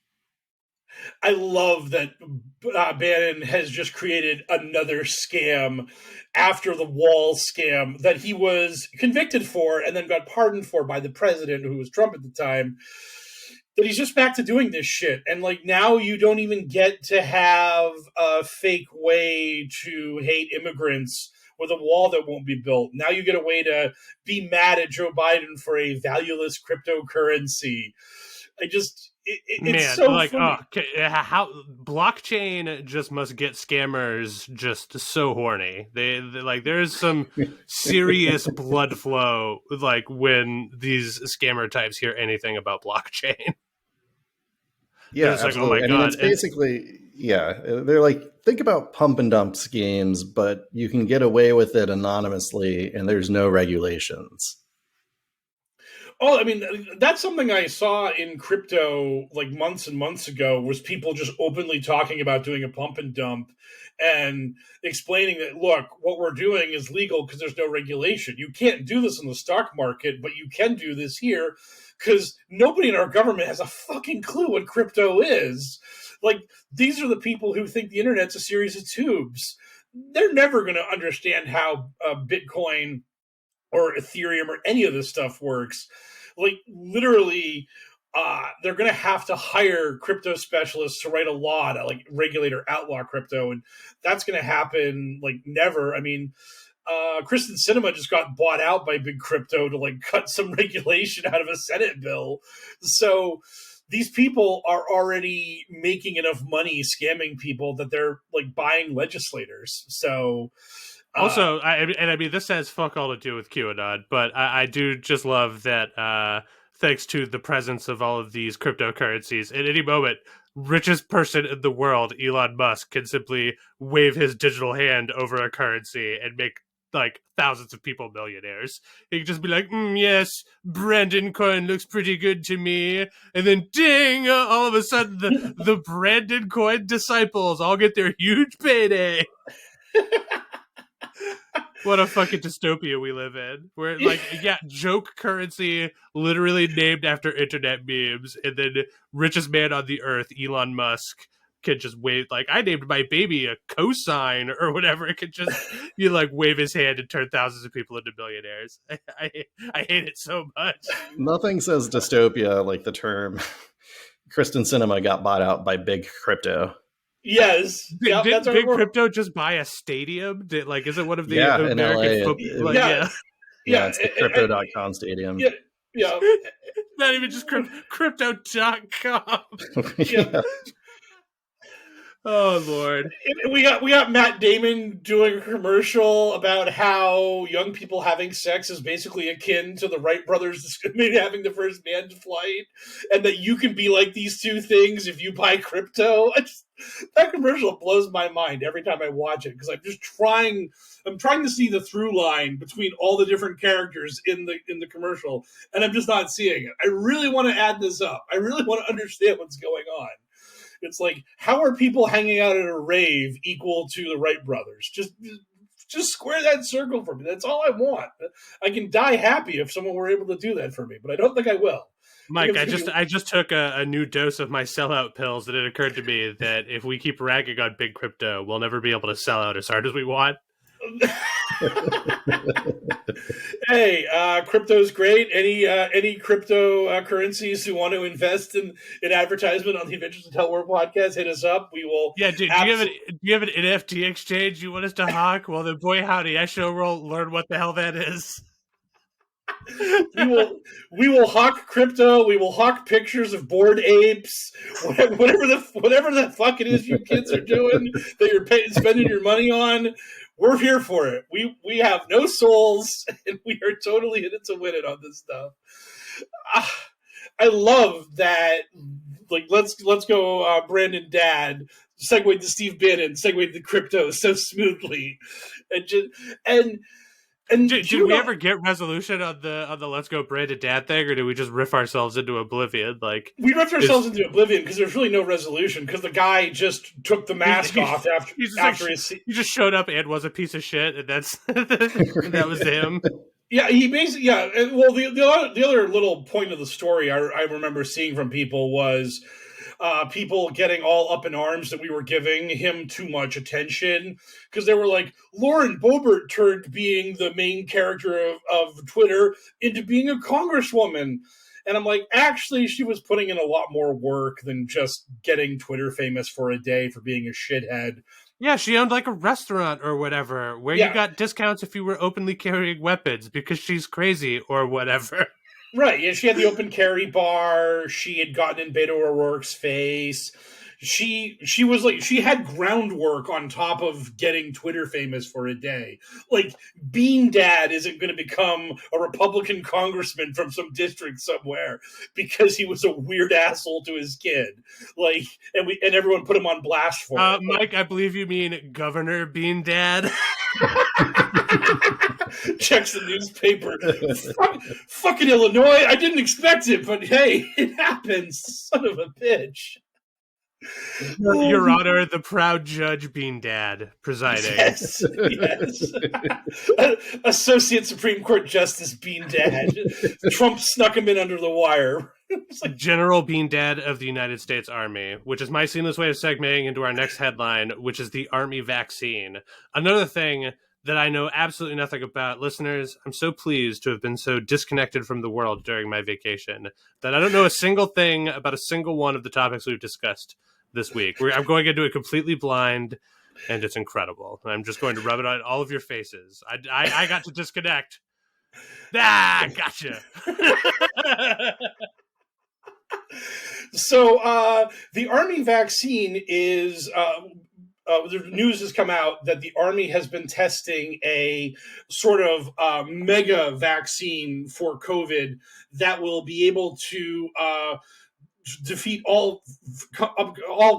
I love that Bannon has just created another scam after the wall scam that he was convicted for and then got pardoned for by the president, who was Trump at the time, that he's just back to doing this shit. And now you don't even get to have a fake way to hate immigrants with a wall that won't be built. Now you get a way to be mad at Joe Biden for a valueless cryptocurrency. It's so funny. How blockchain just must get scammers just so horny. They there's some serious blood flow when these scammer types hear anything about blockchain. Yeah, it's absolutely. Oh my God. It's basically, they're think about pump and dump schemes, but you can get away with it anonymously and there's no regulations. Oh, I mean, that's something I saw in crypto months and months ago, was people just openly talking about doing a pump and dump and explaining that, look, what we're doing is legal because there's no regulation. You can't do this in the stock market, but you can do this here because nobody in our government has a fucking clue what crypto is. These are the people who think the internet's a series of tubes. They're never going to understand how Bitcoin or Ethereum or any of this stuff works. Literally, they're going to have to hire crypto specialists to write a law to regulate or outlaw crypto, and that's going to happen never. I mean, Kristen Sinema just got bought out by big crypto to cut some regulation out of a Senate bill. So these people are already making enough money scamming people that they're buying legislators. So. Also, I mean, this has fuck all to do with QAnon, but I do just love that thanks to the presence of all of these cryptocurrencies, at any moment, richest person in the world, Elon Musk, can simply wave his digital hand over a currency and make thousands of people millionaires. He can just be like, yes, Brandon coin looks pretty good to me. And then ding, all of a sudden the Brandon coin disciples all get their huge payday. What a fucking dystopia we live in. Where joke currency literally named after internet memes, and then richest man on the earth, Elon Musk, can just wave I named my baby a cosine or whatever. It could just wave his hand and turn thousands of people into millionaires. I hate it so much. Nothing says dystopia like the term Kristen Sinema got bought out by big crypto. Yes. Did Big Crypto just buy a stadium? is it one of the American football? It's the crypto.com stadium. Yeah. Not even just crypto.com. Yeah. Oh Lord. We got Matt Damon doing a commercial about how young people having sex is basically akin to the Wright brothers having the first manned flight, and that you can be like these two things if you buy crypto. That commercial blows my mind every time I watch it, because I'm trying to see the through line between all the different characters in the commercial, and I'm just not seeing it. I really want to add this up. I really want to understand what's going on. It's like, how are people hanging out at a rave equal to the Wright brothers? Just square that circle for me. That's all I want. I can die happy if someone were able to do that for me, but I don't think I will. Mike, I just took a new dose of my sellout pills, and it occurred to me that if we keep ragging on big crypto, we'll never be able to sell out as hard as we want. Hey, crypto's great. Any cryptocurrencies who want to invest in advertisement on the Adventures of HellwQrld podcast, hit us up. We will. Yeah, dude. Do you have an NFT exchange you want us to hawk? Well, then, boy, howdy, I sure will learn what the hell that is. We will hawk crypto. We will hawk pictures of bored apes. Whatever the fuck it is you kids are doing that you're spending your money on. We're here for it. We have no souls, and we are totally in it to win it on this stuff. I love that. Like, let's go, Brandon Dad. Segue to Steve Bannon. Segue to crypto so smoothly, and did we ever get resolution on the Let's Go Brandon Dad thing, or did we just riff ourselves into oblivion? Like, we ripped ourselves into oblivion because there's really no resolution, because the guy just took the mask off after he just showed up and was a piece of shit, and that was him. Yeah, he basically Well, the other little point of the story I remember seeing from people was people getting all up in arms that we were giving him too much attention, because they were like, Lauren Boebert turned being the main character of Twitter into being a congresswoman. And I'm like, actually, she was putting in a lot more work than just getting Twitter famous for a day for being a shithead. Yeah, she owned like a restaurant or whatever, where you got discounts if you were openly carrying weapons because she's crazy or whatever. Right, yeah, she had the open carry bar. She had gotten in Beto O'Rourke's face. She was like, she had groundwork on top of getting Twitter famous for a day. Like, Bean Dad isn't going to become a Republican congressman from some district somewhere because he was a weird asshole to his kid. Like, and everyone put him on blast for it. Mike, I believe you mean Governor Bean Dad. Checks the newspaper. Fucking Illinois. I didn't expect it, but hey, it happens. Son of a bitch. Your Honor, the proud Judge Bean Dad presiding. Yes. Associate Supreme Court Justice Bean Dad. Trump snuck him in under the wire. Like, General Bean Dad of the United States Army, which is my seamless way of segueing into our next headline, which is the Army vaccine. Another thing that I know absolutely nothing about. Listeners, I'm so pleased to have been so disconnected from the world during my vacation that I don't know a single thing about a single one of the topics we've discussed this week. I'm going into it completely blind, and it's incredible. I'm just going to rub it on all of your faces. I got to disconnect. Gotcha. So the Army vaccine is... the news has come out that the Army has been testing a sort of mega vaccine for COVID that will be able to defeat all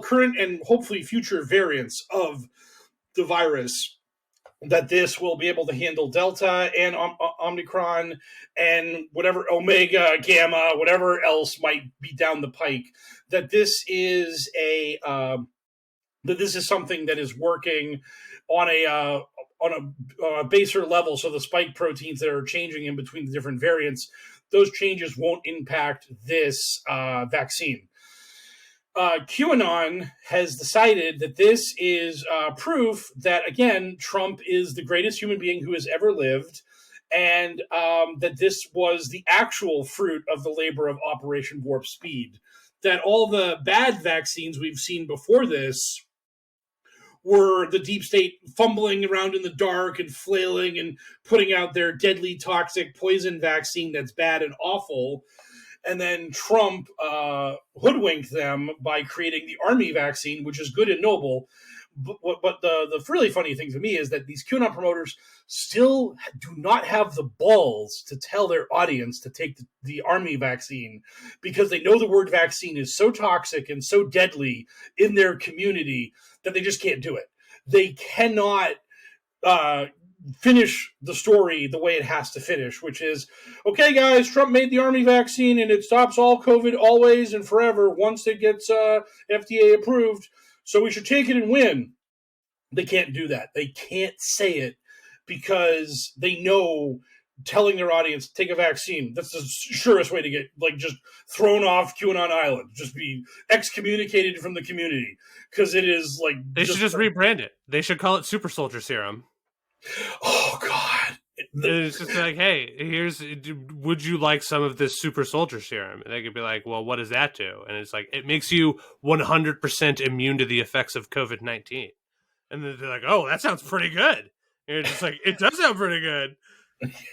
current and hopefully future variants of the virus. That this will be able to handle Delta and Omicron and whatever Omega, Gamma, whatever else might be down the pike. That this is something that is working on a baser level. So the spike proteins that are changing in between the different variants, those changes won't impact this vaccine. QAnon has decided that this is proof that, again, Trump is the greatest human being who has ever lived, and that this was the actual fruit of the labor of Operation Warp Speed. That all the bad vaccines we've seen before this were the deep state fumbling around in the dark and flailing and putting out their deadly, toxic poison vaccine that's bad and awful. And then Trump hoodwinked them by creating the army vaccine, which is good and noble. But the really funny thing to me is that these QAnon promoters still do not have the balls to tell their audience to take the army vaccine, because they know the word vaccine is so toxic and so deadly in their community that they just can't do it. They cannot finish the story the way it has to finish, which is, okay, guys, Trump made the army vaccine and it stops all COVID always and forever once it gets FDA approved. So we should take it and win. They can't do that. They can't say it because they know telling their audience, take a vaccine, that's the surest way to get just thrown off QAnon Island, just be excommunicated from the community, because it is they should just rebrand it. They should call it Super Soldier Serum. Oh God. It's just like, hey, would you like some of this Super Soldier Serum? And they could be like, well, what does that do? And it's like, it makes you 100% immune to the effects of COVID-19. And then they're like, oh, that sounds pretty good. And you're just like, it does sound pretty good.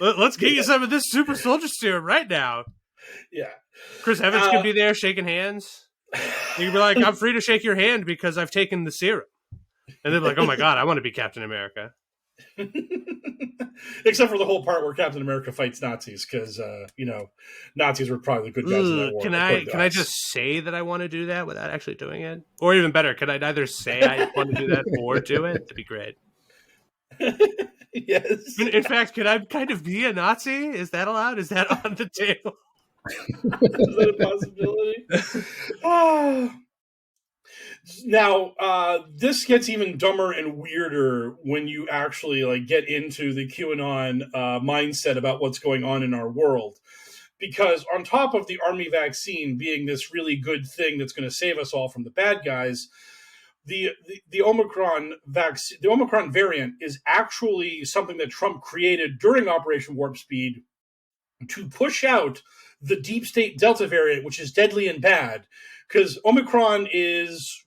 Let's get you some of this Super Soldier Serum right now. Yeah. Chris Evans could be there shaking hands. You could be like, I'm free to shake your hand because I've taken the serum. And they're like, oh my God, I want to be Captain America. Except for the whole part where Captain America fights Nazis, because Nazis were probably the good guys in that war. Can I just say that I want to do that without actually doing it? Or even better, could I neither say I want to do that or do it? That'd be great. Yes. In fact, could I kind of be a Nazi? Is that allowed? Is that on the table? Is that a possibility? Now, this gets even dumber and weirder when you actually get into the QAnon mindset about what's going on in our world. Because on top of the army vaccine being this really good thing that's going to save us all from the bad guys, the Omicron vaccine, the Omicron variant, is actually something that Trump created during Operation Warp Speed to push out the deep state Delta variant, which is deadly and bad. Because Omicron is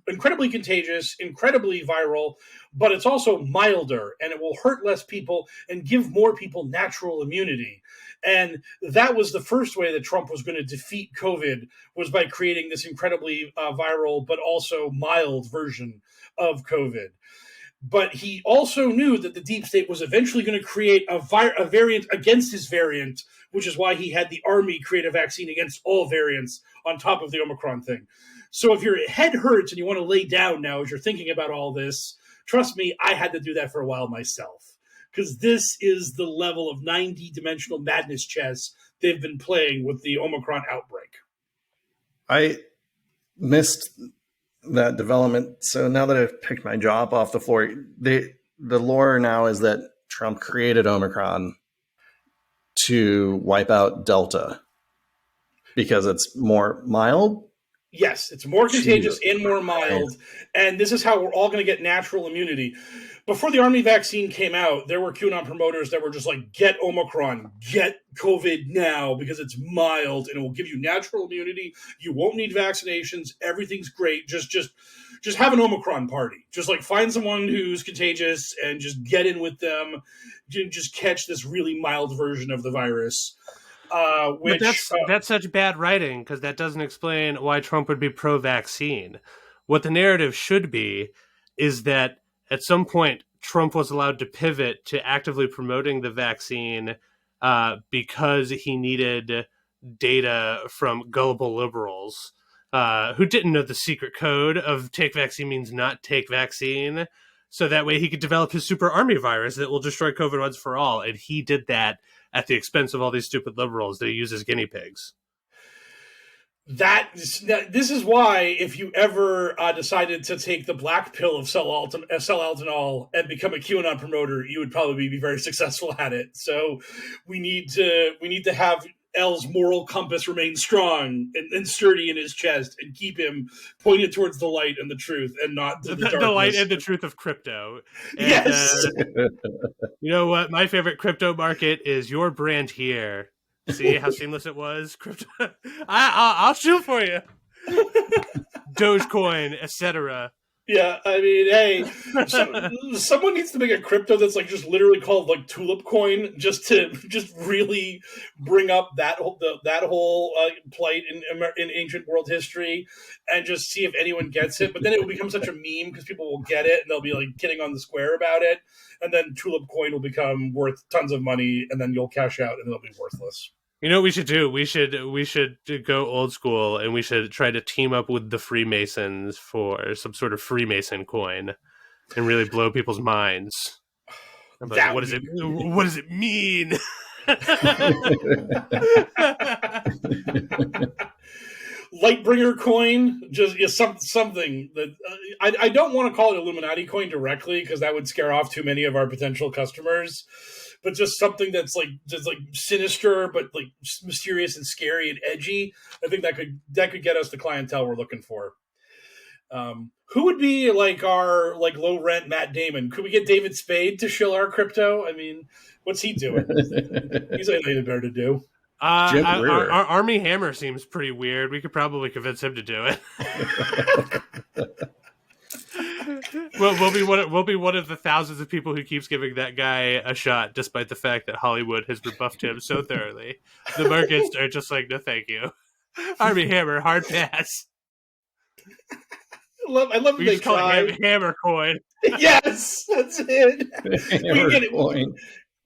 incredibly contagious, incredibly viral, but it's also milder, and it will hurt less people and give more people natural immunity. And that was the first way that Trump was going to defeat COVID, was by creating this incredibly viral but also mild version of COVID. But he also knew that the deep state was eventually going to create a variant against his variant, which is why he had the army create a vaccine against all variants on top of the Omicron thing. So if your head hurts and you want to lay down now as you're thinking about all this, trust me, I had to do that for a while myself. Because this is the level of 90-dimensional madness chess they've been playing with the Omicron outbreak. I missed that development. So now that I've picked my job off the floor, the lore now is that Trump created Omicron to wipe out Delta because it's more mild. Yes, it's more contagious and more mild. And this is how we're all going to get natural immunity. Before the army vaccine came out, there were QAnon promoters that were just like, get Omicron, get COVID now because it's mild and it will give you natural immunity. You won't need vaccinations. Everything's great. Just have an Omicron party. Just find someone who's contagious and just get in with them. Just catch this really mild version of the virus. But that's such bad writing, because that doesn't explain why Trump would be pro-vaccine. What the narrative should be is that at some point Trump was allowed to pivot to actively promoting the vaccine because he needed data from gullible liberals who didn't know the secret code of take vaccine means not take vaccine. So that way he could develop his super army virus that will destroy COVID once for all. And he did that at the expense of all these stupid liberals that he uses guinea pigs. This is why, if you ever decided to take the black pill of Celaldinol and become a QAnon promoter, you would probably be very successful at it. So we need to have L's moral compass remain strong and sturdy in his chest and keep him pointed towards the light and the truth and not to the darkness. The light and the truth of crypto. And, yes. You know what? My favorite crypto market is your brand here. See how seamless it was? Crypto. I'll shoot for you. Dogecoin, etc. Yeah, I mean, hey, someone needs to make a crypto that's like just literally called like Tulip Coin, just to just really bring up that whole plight in ancient world history, and just see if anyone gets it. But then it will become such a meme because people will get it and they'll be like kidding on the square about it, and then Tulip Coin will become worth tons of money, and then you'll cash out and it'll be worthless. You know what we should do? We should go old school, and we should try to team up with the Freemasons for some sort of Freemason coin, and really blow people's minds. Like, what does it mean? Lightbringer coin just is something that I don't want to call it Illuminati coin directly because that would scare off too many of our potential customers. But just something that's like sinister, but like mysterious and scary and edgy. I think that could get us the clientele we're looking for. Who would be like our like low rent Matt Damon? Could we get David Spade to shill our crypto? I mean, what's he doing? He's anything better to do. Our Army Hammer seems pretty weird. We could probably convince him to do it. We'll be one of the thousands of people who keeps giving that guy a shot, despite the fact that Hollywood has rebuffed him so thoroughly. The markets are just like, no, thank you. Army Hammer, hard pass. I love that they try. HammerCoin. Yes, that's it.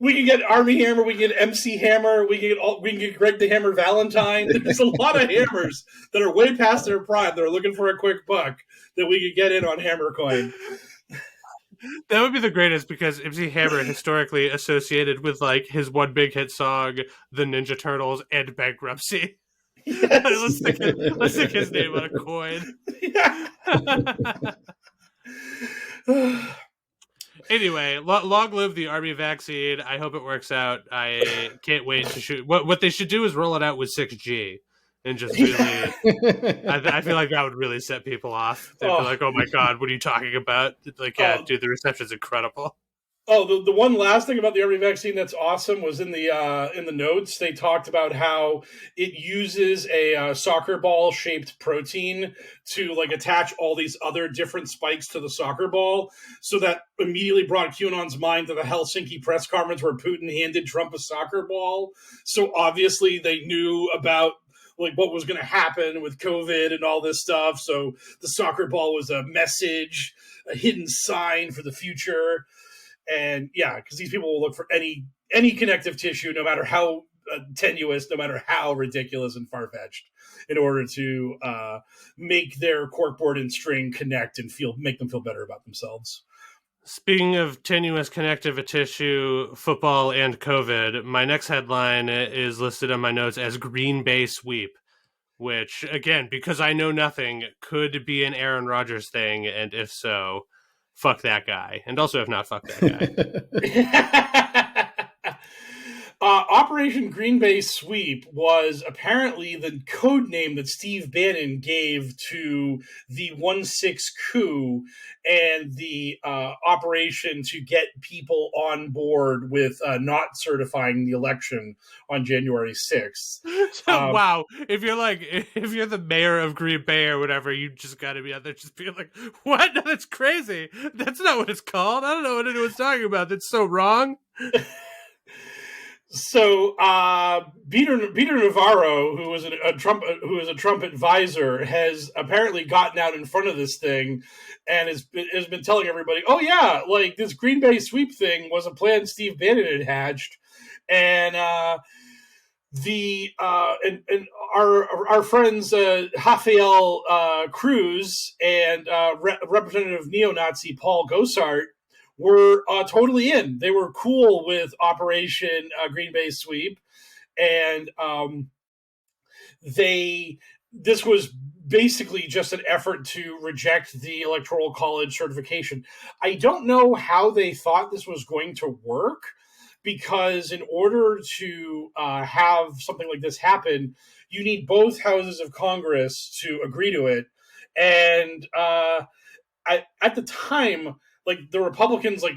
We can get Army Hammer. We can get MC Hammer. We can get Greg the Hammer Valentine. There's a lot of hammers that are way past their prime. That are looking for a quick buck that we could get in on HammerCoin. That would be the greatest because MC Hammer historically associated with like his one big hit song, The Ninja Turtles, and bankruptcy. Yes. let's stick his name on a coin. Yeah. Anyway, long live the Army vaccine. I hope it works out. I can't wait to shoot. What they should do is roll it out with 6G and just really. I feel like that would really set people off. They'd be like, "Oh my god, what are you talking about?" Like, yeah, dude, the reception's incredible. Oh, the one last thing about the Army vaccine that's awesome was in the notes. They talked about how it uses a soccer ball shaped protein to like attach all these other different spikes to the soccer ball. So that immediately brought QAnon's mind to the Helsinki press conference where Putin handed Trump a soccer ball. So obviously they knew about like what was going to happen with COVID and all this stuff. So the soccer ball was a message, a hidden sign for the future. And yeah, because these people will look for any connective tissue, no matter how tenuous, no matter how ridiculous and far-fetched, in order to make their corkboard and string connect and make them feel better about themselves. Speaking of tenuous connective tissue, football, and COVID, my next headline is listed on my notes as Green Bay sweep, which, again, because I know nothing, could be an Aaron Rodgers thing, and if so, fuck that guy. And also, if not, fuck that guy. Operation Green Bay Sweep was apparently the code name that Steve Bannon gave to the 1-6 coup and the operation to get people on board with not certifying the election on January 6th. Wow. If you're the mayor of Green Bay or whatever, you just got to be out there just being like, what? No, that's crazy. That's not what it's called. I don't know what anyone's talking about. That's so wrong. So Peter Navarro, who was a Trump advisor, has apparently gotten out in front of this thing and has been telling everybody, "Oh yeah, like this Green Bay sweep thing was a plan Steve Bannon had hatched," and our friends Rafael Cruz and Representative neo-Nazi Paul Gosart were totally in. They were cool with Operation Green Bay Sweep, and this was basically just an effort to reject the Electoral College certification. I don't know how they thought this was going to work, because in order to have something like this happen, you need both houses of Congress to agree to it, and at the time, like the Republicans, like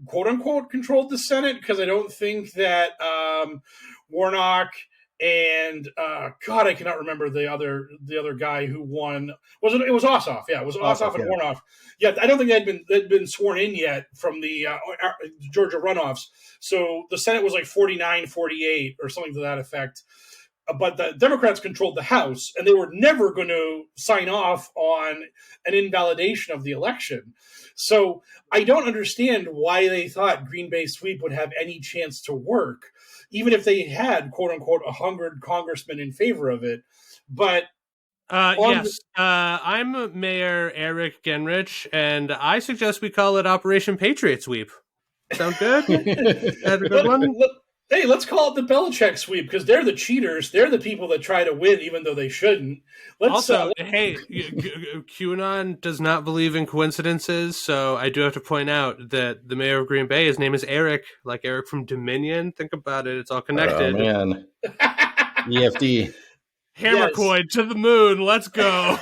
quote unquote, controlled the Senate, because I don't think that Warnock and God, I cannot remember the other guy who won. It was Ossoff? Yeah, it was Ossoff and Warnoff. Yeah, I don't think they'd been sworn in yet from the Georgia runoffs. So the Senate was like 49-48 or something to that effect. But the Democrats controlled the House, and they were never going to sign off on an invalidation of the election. So I don't understand why they thought Green Bay sweep would have any chance to work, even if they had, quote unquote, 100 congressmen in favor of it. But yes, I'm Mayor Eric Genrich, and I suggest we call it Operation Patriot Sweep. Sound good? That's a good one. Hey, let's call it the Belichick sweep, because they're the cheaters. They're the people that try to win even though they shouldn't. Hey, QAnon does not believe in coincidences, so I do have to point out that the mayor of Green Bay, his name is Eric, like Eric from Dominion. Think about it. It's all connected. Oh, man. EFD. HammerCoin to the moon. Let's go.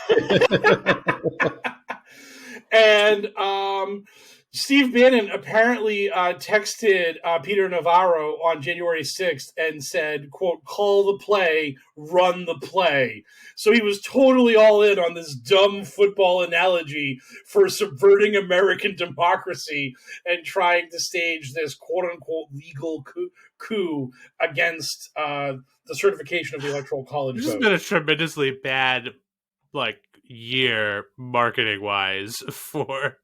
And Steve Bannon apparently texted Peter Navarro on January 6th and said, quote, call the play, run the play. So he was totally all in on this dumb football analogy for subverting American democracy and trying to stage this quote unquote legal coup against the certification of the Electoral College vote. This has been a tremendously bad year marketing wise for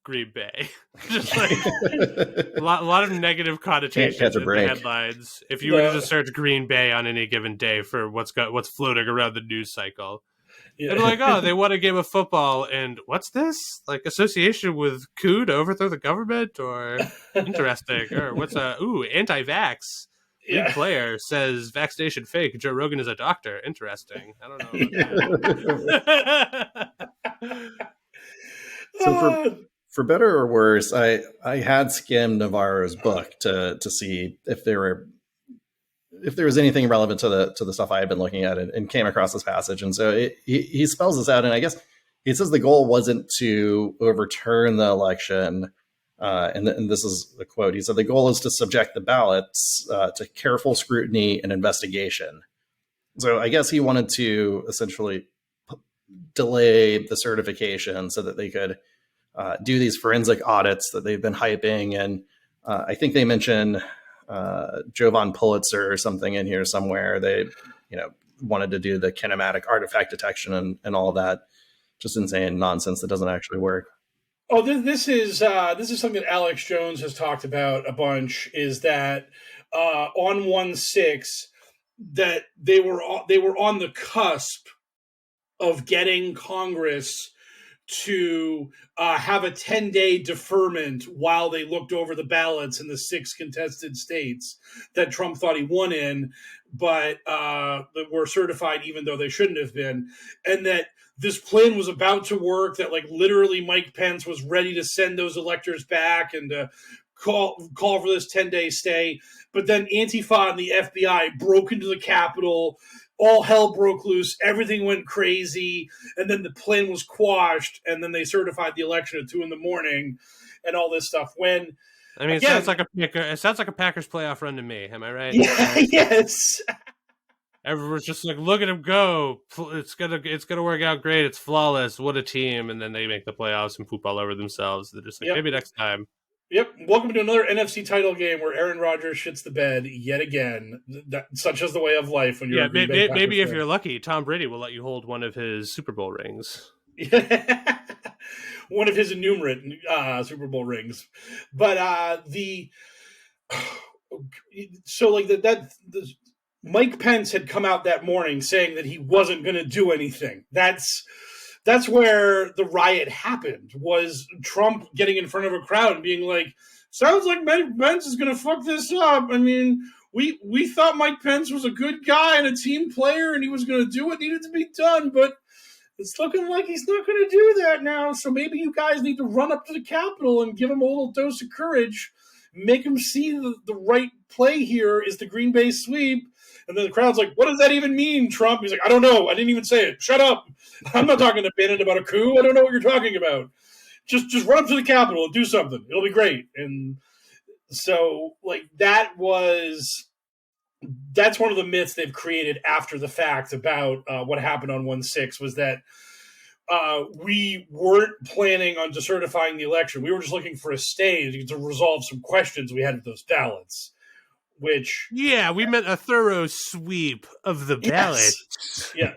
Green Bay. Just like a lot of negative connotations in the headlines. If you were to just search Green Bay on any given day for what's floating around the news cycle, they're like, oh, they won a game of football, and what's this? Like association with coup to overthrow the government, or interesting, or what's anti-vax? Lead player says vaccination fake. Joe Rogan is a doctor. Interesting. I don't know about that. So for better or worse, I had skimmed Navarro's book to see if there was anything relevant to the stuff I had been looking at, and came across this passage. And so he spells this out, and I guess he says the goal wasn't to overturn the election. And this is the quote. He said, the goal is to subject the ballots to careful scrutiny and investigation. So I guess he wanted to essentially delay the certification so that they could do these forensic audits that they've been hyping. And I think they mention Jovan Pulitzer or something in here somewhere. They, wanted to do the kinematic artifact detection and all of that. Just insane nonsense that doesn't actually work. Oh, this is something that Alex Jones has talked about a bunch. Is that on 1/6 that they were on the cusp of getting Congress to have a 10-day deferment while they looked over the ballots in the 6 contested states that Trump thought he won in, but that were certified even though they shouldn't have been, and that this plan was about to work, that like literally Mike Pence was ready to send those electors back and to call for this 10-day stay. But then Antifa and the FBI broke into the Capitol. All hell broke loose. Everything went crazy. And then the plan was quashed. And then they certified the election at 2 a.m. and all this stuff. When it sounds like a Packers playoff run to me. Am I right? Yeah, yes. Everyone's just like, look at him go. It's gonna work out great. It's flawless. What a team. And then they make the playoffs and poop all over themselves. They're just like, maybe next time. Yep. Welcome to another NFC title game where Aaron Rodgers shits the bed yet again. Such is the way of life when you're maybe if you're lucky, Tom Brady will let you hold one of his Super Bowl rings. One of his innumerate Super Bowl rings. But Mike Pence had come out that morning saying that he wasn't going to do anything. That's where the riot happened, was Trump getting in front of a crowd and being like, sounds like Mike Pence is going to fuck this up. I mean, we thought Mike Pence was a good guy and a team player and he was going to do what needed to be done, but it's looking like he's not going to do that now. So maybe you guys need to run up to the Capitol and give him a little dose of courage, make him see the right play here is the Green Bay sweep. And then the crowd's like, what does that even mean, Trump? He's like, I don't know. I didn't even say it. Shut up. I'm not talking to Bannon about a coup. I don't know what you're talking about. Just run up to the Capitol and do something. It'll be great. And so, like, that was that's one of the myths they've created after the fact about what happened on 1/6 was that we weren't planning on decertifying the election. We were just looking for a stay to resolve some questions we had with those ballots, which... Yeah, we meant a thorough sweep of the ballot. Yes. Yeah.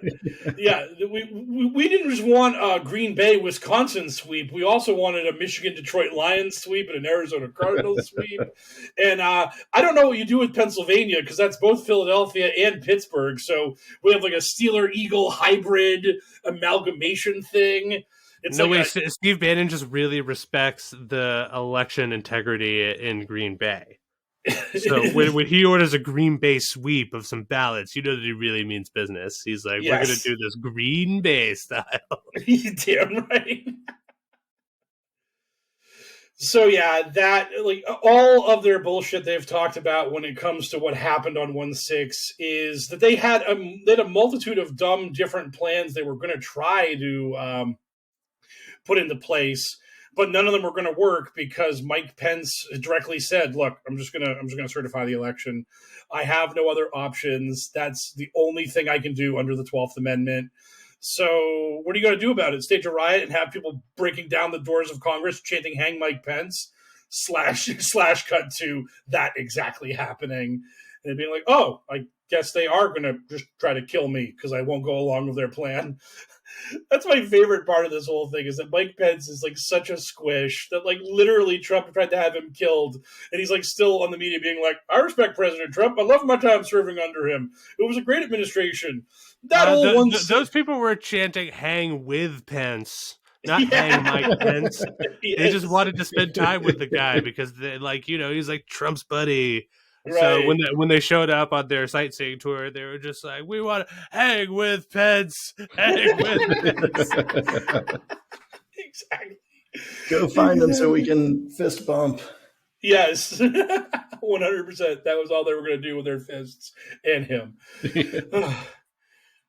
We didn't just want a Green Bay, Wisconsin sweep. We also wanted a Michigan, Detroit Lions sweep and an Arizona Cardinals sweep. And I don't know what you do with Pennsylvania because that's both Philadelphia and Pittsburgh. So we have like a Steeler-Eagle hybrid amalgamation thing. It's no like way, Steve Bannon just really respects the election integrity in Green Bay. So when he orders a Green Bay sweep of some ballots, you know that he really means business. He's like, We're going to do this Green Bay style. Damn right. So yeah, that like all of their bullshit they've talked about when it comes to what happened on 1/6 is that they had a multitude of dumb different plans they were going to try to put into place, but none of them were going to work because Mike Pence directly said, "Look, I'm just gonna certify the election. I have no other options. That's the only thing I can do under the 12th Amendment." So what are you going to do about it? Stage a riot and have people breaking down the doors of Congress chanting "Hang Mike Pence"? Slash cut to that exactly happening and being like, "Oh, I guess they are going to just try to kill me because I won't go along with their plan." That's my favorite part of this whole thing is that Mike Pence is like such a squish that like literally Trump tried to have him killed and he's like still on the media being like, "I respect President Trump. I love my time serving under him. It was a great administration." That whole one. Those people were chanting "Hang with Pence," not "Hang Mike Pence." Yes. They just wanted to spend time with the guy because they like, he's like Trump's buddy. Right. So when they showed up on their sightseeing tour, they were just like, "We want to hang with Pence, hang with Pence." Exactly. Go find them so we can fist bump. Yes, 100%. That was all they were going to do with their fists and him.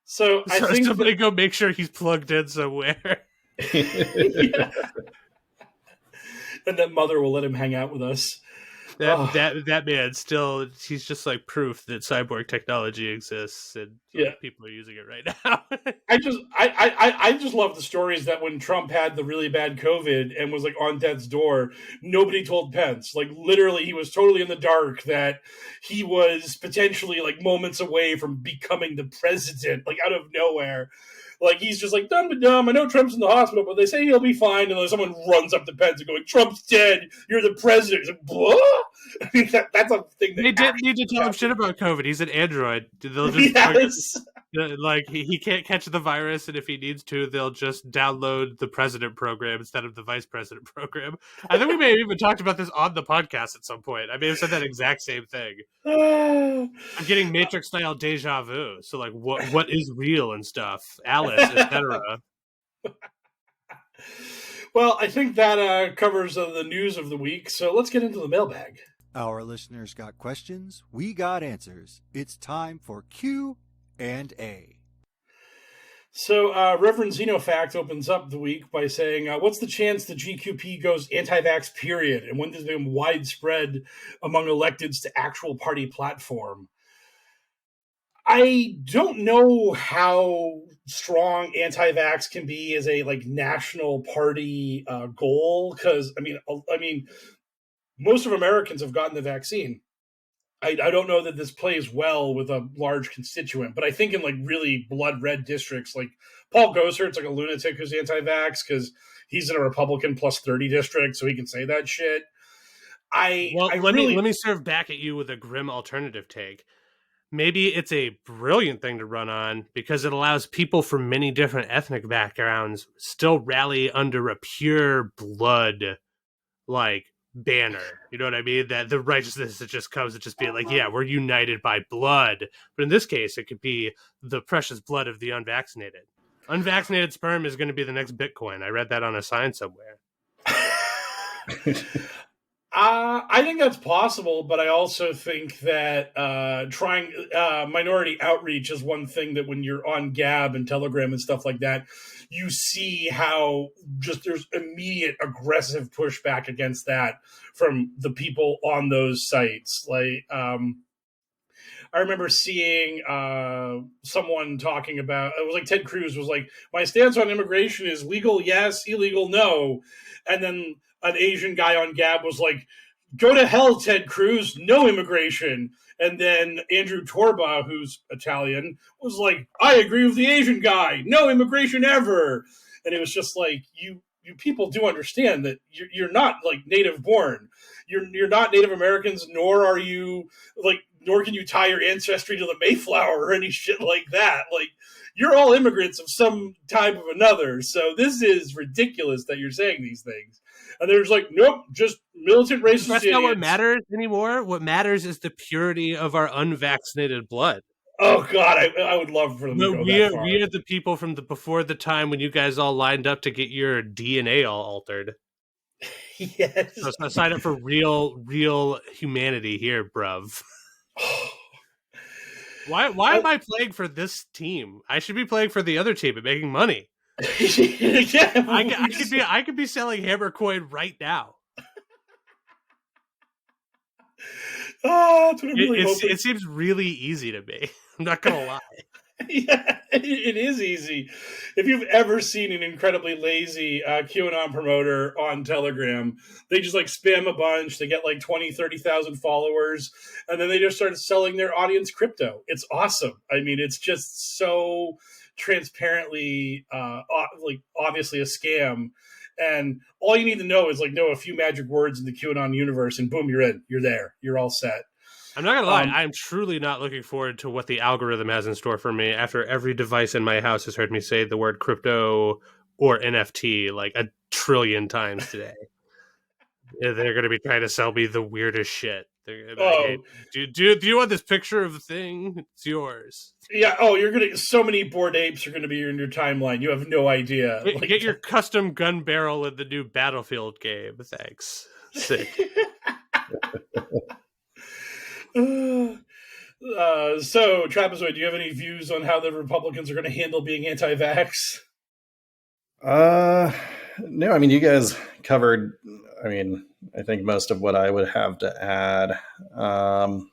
So I think somebody go make sure he's plugged in somewhere. Yeah. And that mother will let him hang out with us. That man still, he's just like proof that cyborg technology exists and people are using it right now. I just love the stories that when Trump had the really bad COVID and was like on death's door, nobody told Pence. Like literally he was totally in the dark that he was potentially like moments away from becoming the president, like out of nowhere. Like, he's just like, dumb. I know Trump's in the hospital, but they say he'll be fine. And then someone runs up to Pence and going, "Trump's dead. You're the president." He's like, "What?" I mean, that's a thing. They didn't need to tell him shit about COVID. He's an android. They'll just like he can't catch the virus, and if he needs to, they'll just download the president program instead of the vice president program. I think we may have even talked about this on the podcast at some point. I may have said that exact same thing. I'm getting Matrix style deja vu. So like, what is real and stuff, Alice, etc. Well, I think that covers the news of the week. So let's get into the mailbag. Our listeners got questions. We got answers. It's time for Q&A. So Reverend Xenofact opens up the week by saying, what's the chance the GQP goes anti-vax period? And when does it become widespread among electeds to actual party platform? I don't know how strong anti-vax can be as a like national party goal, because I mean, most of Americans have gotten the vaccine. I don't know that this plays well with a large constituent, but I think in like really blood red districts, like Paul Gosart's like a lunatic who's anti-vax because he's in a Republican plus 30 district, so he can say that shit. Let me serve back at you with a grim alternative take. Maybe it's a brilliant thing to run on because it allows people from many different ethnic backgrounds still rally under a pure blood like banner. You know what I mean? That the righteousness that just comes to just being like, yeah, we're united by blood. But in this case, it could be the precious blood of the unvaccinated. Unvaccinated sperm is going to be the next Bitcoin. I read that on a sign somewhere. I think that's possible, but I also think that trying minority outreach is one thing that when you're on Gab and Telegram and stuff like that, you see how just there's immediate aggressive pushback against that from the people on those sites. Like, I I remember seeing someone talking about, it was like Ted Cruz was like, my stance on immigration is legal, yes, illegal, no. And then an Asian guy on Gab was like, go to hell, Ted Cruz, no immigration. And then Andrew Torba, who's Italian, was like, I agree with the Asian guy, no immigration ever. And it was just like, you people do understand that you're not like native born. You're not Native Americans, nor are you like, nor can you tie your ancestry to the Mayflower or any shit like that. Like, you're all immigrants of some type of another. So this is ridiculous that you're saying these things. And they're just like, nope, just militant racist That's idiots. not what matters anymore. What matters is the purity of our unvaccinated blood. Oh God, I would love for them to go that far. We are the people from before the time when you guys all lined up to get your DNA all altered. Yes. So sign up for real humanity here, bruv. Why am I playing for this team? I should be playing for the other team and making money. Yeah, I could be selling HammerCoin right now. That's what I'm really hoping. It seems really easy to me. I'm not gonna lie. Yeah, it is easy. If you've ever seen an incredibly lazy QAnon promoter on Telegram, they just like spam a bunch. They get like 20, 30,000 followers, and then they just start selling their audience crypto. It's awesome. I mean, it's just so transparently, like obviously a scam. And all you need to know is like know a few magic words in the QAnon universe, and boom, you're in. You're there. You're all set. I'm not gonna lie, I'm truly not looking forward to what the algorithm has in store for me after every device in my house has heard me say the word crypto or NFT like a trillion times today. They're gonna be trying to sell me the weirdest shit. They're gonna be like, hey, do you want this picture of the thing? It's yours. Yeah. You're gonna. So many bored apes are gonna be in your timeline. You have no idea. Get your custom gun barrel in the new Battlefield game. Thanks. Sick. So, Trapezoid, do you have any views on how the Republicans are going to handle being anti-vax? No, I mean, you guys covered, I mean, I think most of what I would have to add. I don't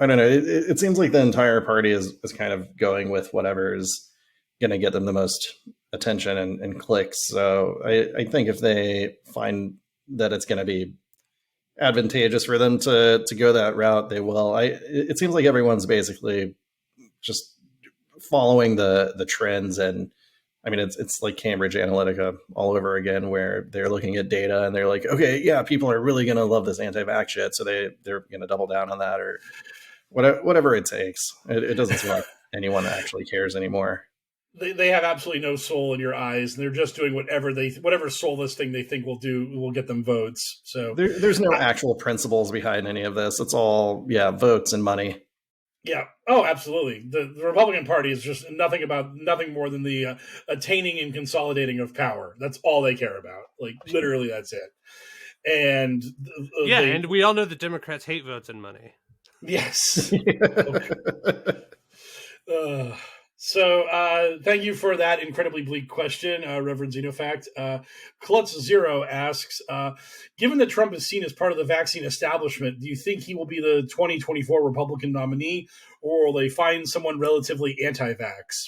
know. It seems like the entire party is kind of going with whatever is going to get them the most attention and clicks. So I think if they find that it's going to be advantageous for them to go that route, they will. It seems like everyone's basically just following the trends, and I mean it's like Cambridge Analytica all over again, where they're looking at data and they're like, okay, yeah, people are really going to love this anti-vax shit, so they're going to double down on that, or whatever it takes. It doesn't seem like anyone actually cares anymore. They have absolutely no soul in your eyes, and they're just doing whatever soulless thing they think will get them votes. So there's no actual principles behind any of this. It's all votes and money. Yeah. Oh, absolutely. The Republican Party is just nothing more than the attaining and consolidating of power. That's all they care about. Like literally, that's it. And and we all know the Democrats hate votes and money. Yes. So thank you for that incredibly bleak question, Reverend Xenofact. Klutz Zero asks, given that Trump is seen as part of the vaccine establishment, do you think he will be the 2024 Republican nominee, or will they find someone relatively anti-vax?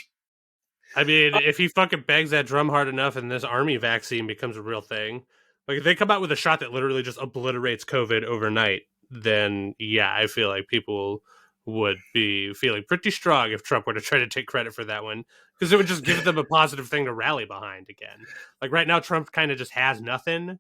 I mean, if he fucking bangs that drum hard enough and this army vaccine becomes a real thing, like if they come out with a shot that literally just obliterates COVID overnight, then yeah, I feel like people would be feeling pretty strong if Trump were to try to take credit for that one, because it would just give them a positive thing to rally behind again. Like right now, Trump kind of just has nothing,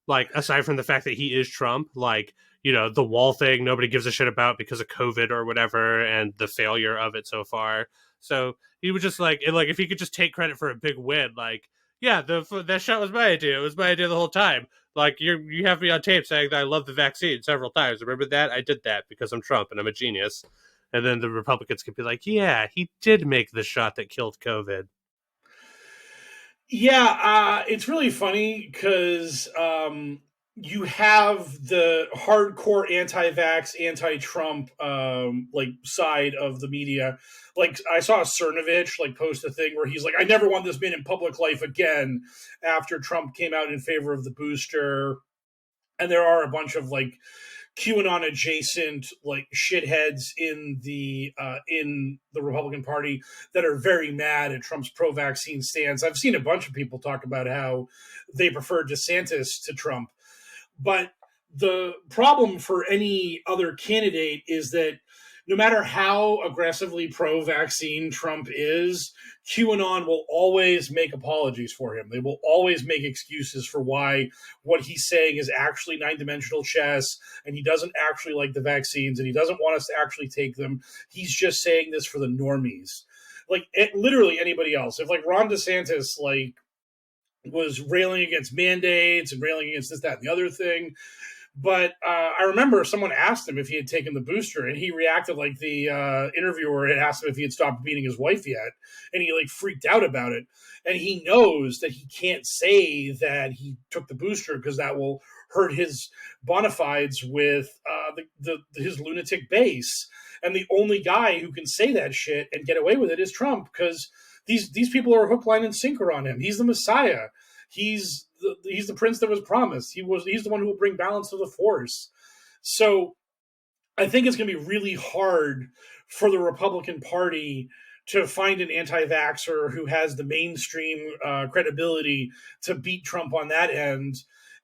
like aside from the fact that he is Trump. Like, you know, the wall thing, nobody gives a shit about because of COVID or whatever, and the failure of it so far. So he would just like if he could just take credit for a big win, like, yeah, that shot was my idea. It was my idea the whole time. Like you have me on tape saying that I love the vaccine several times. Remember that? I did that because I'm Trump and I'm a genius. And then the Republicans could be like, yeah, he did make the shot that killed COVID. Yeah, it's really funny because you have the hardcore anti-vax, anti-Trump side of the media. Like I saw Cernovich post a thing where he's like, I never want this man in public life again after Trump came out in favor of the booster. And there are a bunch of QAnon adjacent like shitheads in the Republican Party that are very mad at Trump's pro-vaccine stance. I've seen a bunch of people talk about how they prefer DeSantis to Trump, but the problem for any other candidate is that no matter how aggressively pro-vaccine Trump is, QAnon will always make apologies for him. They will always make excuses for why what he's saying is actually nine-dimensional chess, and he doesn't actually like the vaccines, and he doesn't want us to actually take them. He's just saying this for the normies. Like, literally anybody else. If, like, Ron DeSantis, like, was railing against mandates and railing against this, that, and the other thing, but I remember someone asked him if he had taken the booster, and he reacted like the interviewer had asked him if he had stopped beating his wife yet, and he like freaked out about it. And he knows that he can't say that he took the booster because that will hurt his bona fides with his lunatic base. And the only guy who can say that shit and get away with it is Trump, because these people are hook, line, and sinker on him. He's the Messiah. He's the prince that was promised. He's the one who will bring balance to the force. So I think it's going to be really hard for the Republican Party to find an anti-vaxxer who has the mainstream credibility to beat Trump on that end.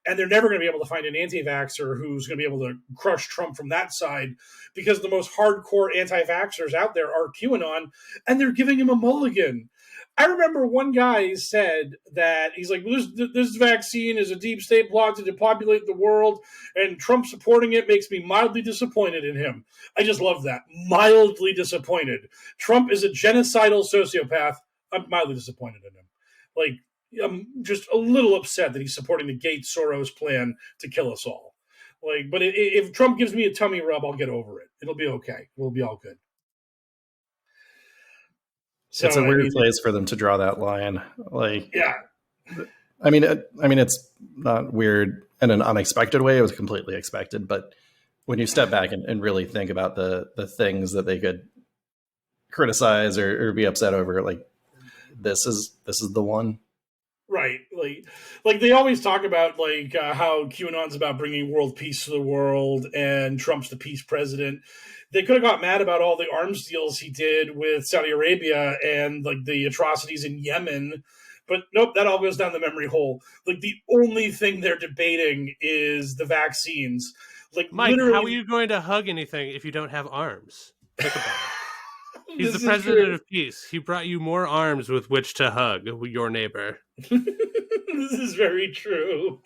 And they're never going to be able to find an anti-vaxxer who's going to be able to crush Trump from that side, because the most hardcore anti-vaxxers out there are QAnon, and they're giving him a mulligan. I remember one guy said that he's like, this vaccine is a deep state plot to depopulate the world, and Trump supporting it makes me mildly disappointed in him. I just love that. Mildly disappointed. Trump is a genocidal sociopath. I'm mildly disappointed in him. Like, I'm just a little upset that he's supporting the Gates Soros plan to kill us all. Like, but if Trump gives me a tummy rub, I'll get over it. It'll be okay. It'll be all good. So, it's a weird place for them to draw that line. Like, yeah. I mean, it's not weird in an unexpected way. It was completely expected. But when you step back and really think about the things that they could criticize or be upset over, like this is the one. Right. Like they always talk about like how QAnon's about bringing world peace to the world and Trump's the peace president. They could have got mad about all the arms deals he did with Saudi Arabia and like the atrocities in Yemen. But nope, that all goes down the memory hole. Like the only thing they're debating is the vaccines. Like, Mike, how are you going to hug anything if you don't have arms? Think about it. He's the president of peace. He brought you more arms with which to hug your neighbor. This is very true.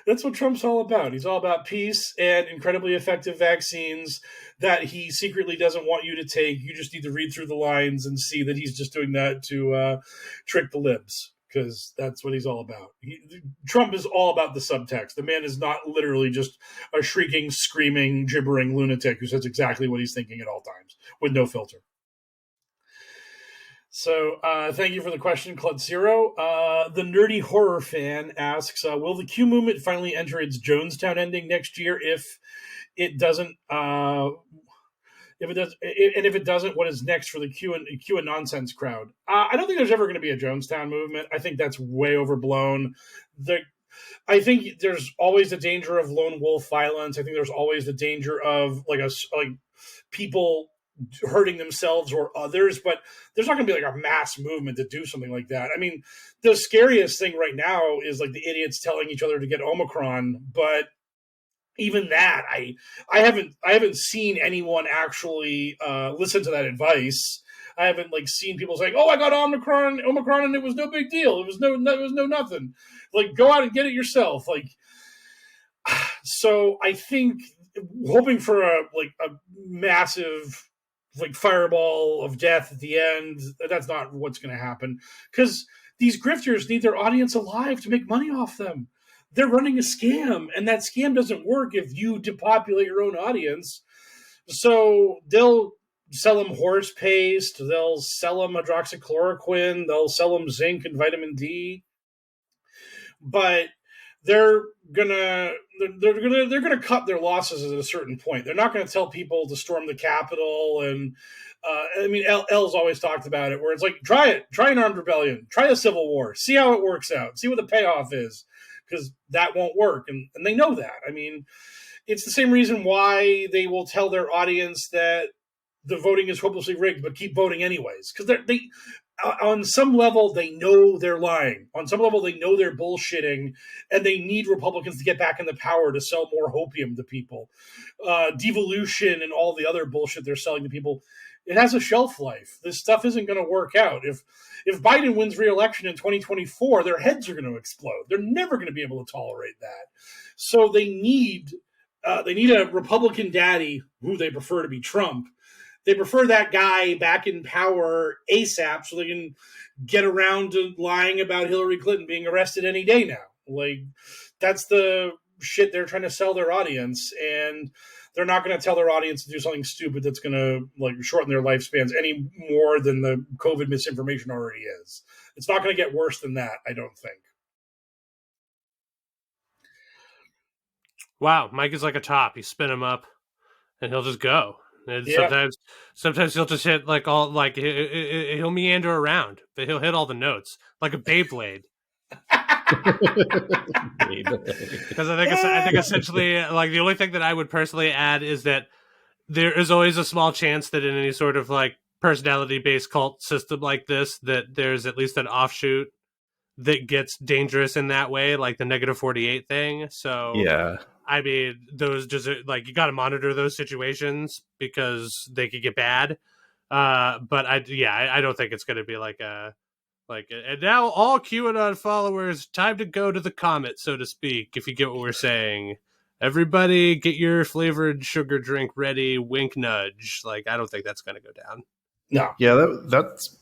That's what Trump's all about. He's all about peace and incredibly effective vaccines that he secretly doesn't want you to take. You just need to read through the lines and see that he's just doing that to trick the libs, because that's what he's all about. Trump is all about the subtext. The man is not literally just a shrieking, screaming, gibbering lunatic who says exactly what he's thinking at all times with no filter. So thank you for the question, Clud Zero. The nerdy horror fan asks, will the Q movement finally enter its Jonestown ending next year if it doesn't? If it doesn't, what is next for the Q and nonsense crowd? I don't think there's ever going to be a Jonestown movement. I think that's way overblown. I think there's always the danger of lone wolf violence. I think there's always the danger of like people hurting themselves or others, but there's not going to be like a mass movement to do something like that. I mean, the scariest thing right now is like the idiots telling each other to get Omicron, but even that, I haven't seen anyone actually listen to that advice. I haven't like seen people saying, "Oh, I got Omicron, and it was no big deal. It was no nothing." Like, go out and get it yourself. Like, so I think hoping for a massive like fireball of death at the end, that's not what's going to happen, because these grifters need their audience alive to make money off them. They're running a scam, and that scam doesn't work if you depopulate your own audience. So they'll sell them horse paste, they'll sell them hydroxychloroquine, they'll sell them zinc and vitamin D, but they're gonna cut their losses at a certain point. They're not gonna tell people to storm the Capitol, and I mean, L's always talked about it, where it's like, try an armed rebellion, try a civil war, see how it works out, see what the payoff is. because that won't work. And they know that. I mean, it's the same reason why they will tell their audience that the voting is hopelessly rigged, but keep voting anyways. Because they on some level, they know they're lying. On some level, they know they're bullshitting, and they need Republicans to get back in the power to sell more hopium to people. Devolution and all the other bullshit they're selling to people, it has a shelf life. This stuff isn't going to work out. If Biden wins re-election in 2024, their heads are going to explode. They're never going to be able to tolerate that. So they need a Republican daddy, who they prefer to be Trump. They prefer that guy back in power ASAP so they can get around to lying about Hillary Clinton being arrested any day now. Like, that's the shit they're trying to sell their audience, and they're not going to tell their audience to do something stupid that's going to like shorten their lifespans any more than the COVID misinformation already is. It's not going to get worse than that, I don't think. Wow, Mike is like a top. You spin him up, and he'll just go. And sometimes he'll just hit like all like he'll meander around, but he'll hit all the notes like a Beyblade. Because I think essentially like the only thing that I would personally add is that there is always a small chance that in any sort of like personality based cult system like this that there's at least an offshoot that gets dangerous in that way, like the -48 thing. So Yeah. I mean, those just like you got to monitor those situations because they could get bad. But I don't think it's going to be like and now all QAnon followers, time to go to the comet, so to speak. If you get what we're saying, everybody get your flavored sugar drink ready. Wink, nudge. Like I don't think that's going to go down. No. Yeah, that's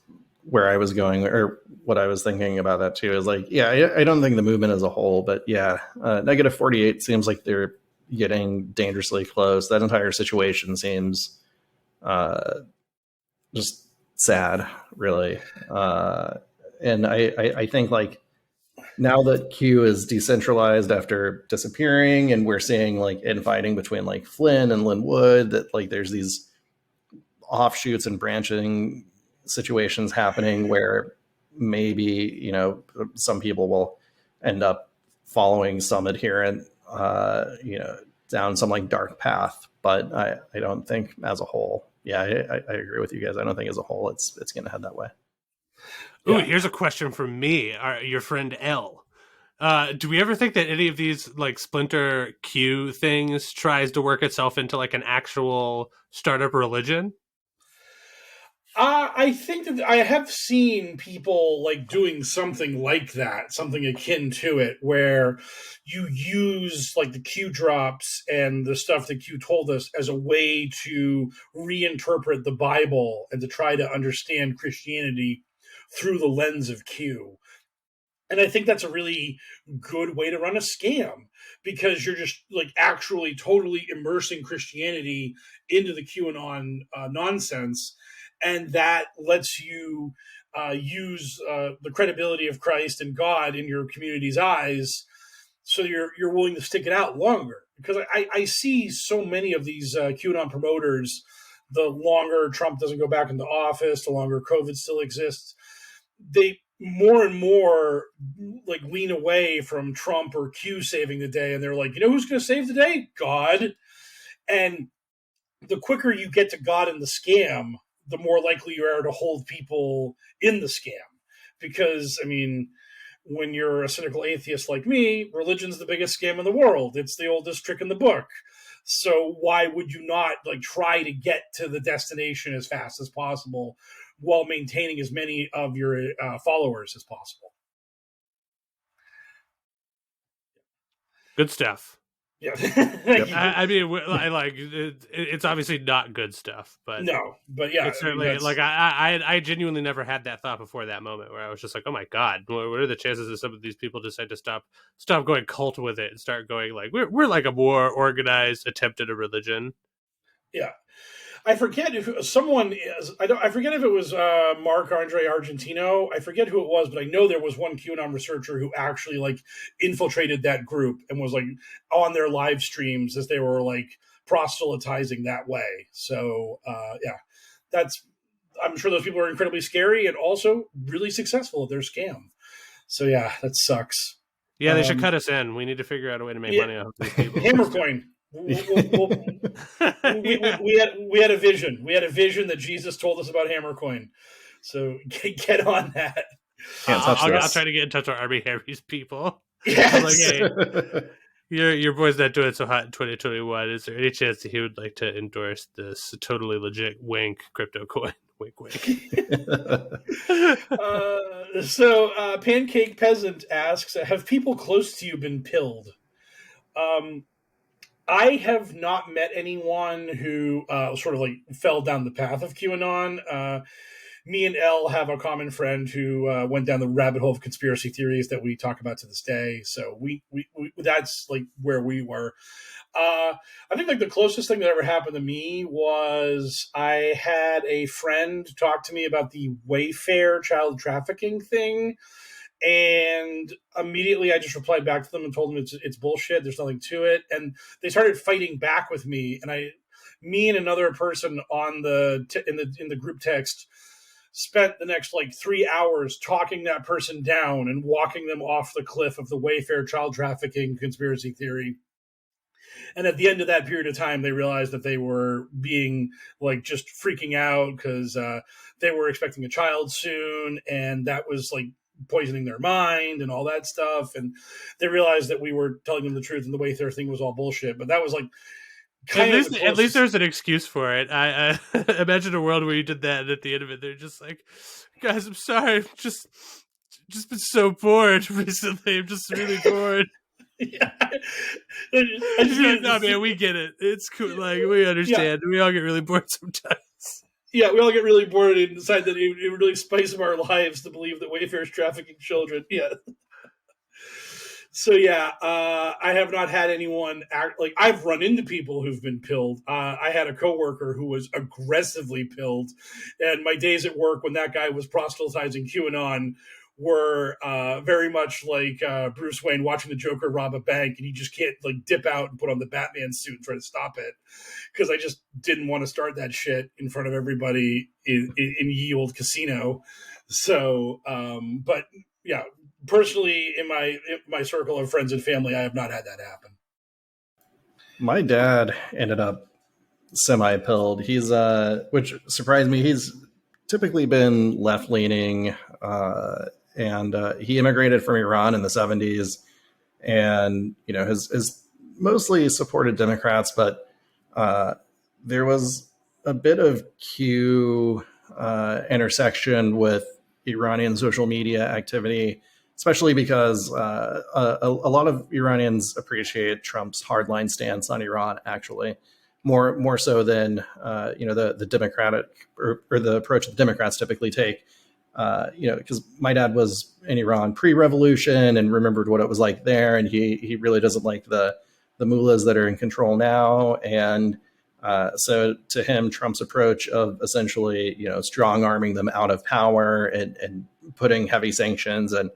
where I was going, or what I was thinking about that too, is like, yeah, I don't think the movement as a whole, but yeah, -48 seems like they're getting dangerously close. That entire situation seems just sad, really. And I think like now that Q is decentralized after disappearing, and we're seeing like infighting between like Flynn and Lynn Wood, that like there's these offshoots and branching situations happening where maybe, you know, some people will end up following some adherent, you know, down some like dark path. But I don't think as a whole, yeah, I agree with you guys. I don't think as a whole it's going to head that way. Ooh, here's a question from me, your friend L. Do we ever think that any of these like Splinter Q things tries to work itself into like an actual startup religion? I think that I have seen people like doing something like that, something akin to it, where you use like the Q drops and the stuff that Q told us as a way to reinterpret the Bible and to try to understand Christianity through the lens of Q. And I think that's a really good way to run a scam, because you're just like actually totally immersing Christianity into the QAnon nonsense. And that lets you use the credibility of Christ and God in your community's eyes, so you're willing to stick it out longer. Because I see so many of these QAnon promoters, the longer Trump doesn't go back into office, the longer COVID still exists, they more and more like lean away from Trump or Q saving the day, and they're like, you know who's going to save the day? God. And the quicker you get to God in the scam, the more likely you are to hold people in the scam. Because, I mean, when you're a cynical atheist like me, religion's the biggest scam in the world. It's the oldest trick in the book. So why would you not like try to get to the destination as fast as possible while maintaining as many of your followers as possible? Good stuff. Yeah. I mean, it's obviously not good stuff, but no, but yeah, it's certainly like I genuinely never had that thought before that moment where I was just like, oh my god, what are the chances that some of these people decide to stop going cult with it and start going like we're like a more organized attempt at a religion. Yeah. I forget if someone is. I forget if it was Mark Andre Argentino. I forget who it was, but I know there was one QAnon researcher who actually like infiltrated that group and was like on their live streams as they were like proselytizing that way. So yeah, I'm sure those people are incredibly scary and also really successful at their scam. So yeah, that sucks. Yeah, they should cut us in. We need to figure out a way to make money off these people. HammerCoin. We had a vision. We had a vision that Jesus told us about HammerCoin. So get on that. I'll try to get in touch with Army Harry's people. Yes. I'm like, hey, your boy's not doing so hot in 2021. Is there any chance that he would like to endorse this totally legit wink crypto coin? Wink, wink. Pancake Peasant asks, have people close to you been pilled? I have not met anyone who sort of like fell down the path of QAnon. Me and Elle have a common friend who went down the rabbit hole of conspiracy theories that we talk about to this day. So we that's like where we were. I think like the closest thing that ever happened to me was I had a friend talk to me about the Wayfair child trafficking thing. And immediately I just replied back to them and told them it's bullshit. There's nothing to it. And they started fighting back with me. And me and another person on in the group text spent the next like 3 hours talking that person down and walking them off the cliff of the Wayfair child trafficking conspiracy theory. And at the end of that period of time, they realized that they were being like just freaking out because they were expecting a child soon. And that was like poisoning their mind and all that stuff. And they realized that we were telling them the truth and the Wayfair thing was all bullshit. But that was like, at least there's an excuse for it. I imagine a world where you did that, and at the end of it, they're just like, "Guys, I'm sorry, I've just been so bored recently. I'm just really bored." Yeah. No, man, we get it. It's cool. Like we understand. Yeah. We all get really bored sometimes. Yeah, we all get really bored and decide that it would really spice up our lives to believe that Wayfair is trafficking children. Yeah. So yeah, I have not had anyone act like I've run into people who've been pilled. I had a coworker who was aggressively pilled, and my days at work when that guy was proselytizing QAnon were very much like Bruce Wayne watching the Joker rob a bank, and he just can't like dip out and put on the Batman suit and try to stop it because I just didn't want to start that shit in front of everybody in ye old casino. So, but yeah. Personally, in my circle of friends and family, I have not had that happen. My dad ended up semi-pilled. He's which surprised me. He's typically been left-leaning, and he immigrated from Iran in the 70s, and has mostly supported Democrats, but there was a bit of Q intersection with Iranian social media activity, especially because a lot of Iranians appreciate Trump's hardline stance on Iran, actually, more so than the Democratic or the approach the Democrats typically take. Because my dad was in Iran pre-revolution and remembered what it was like there, and he really doesn't like the mullahs that are in control now, and so to him, Trump's approach of essentially strong arming them out of power and putting heavy sanctions and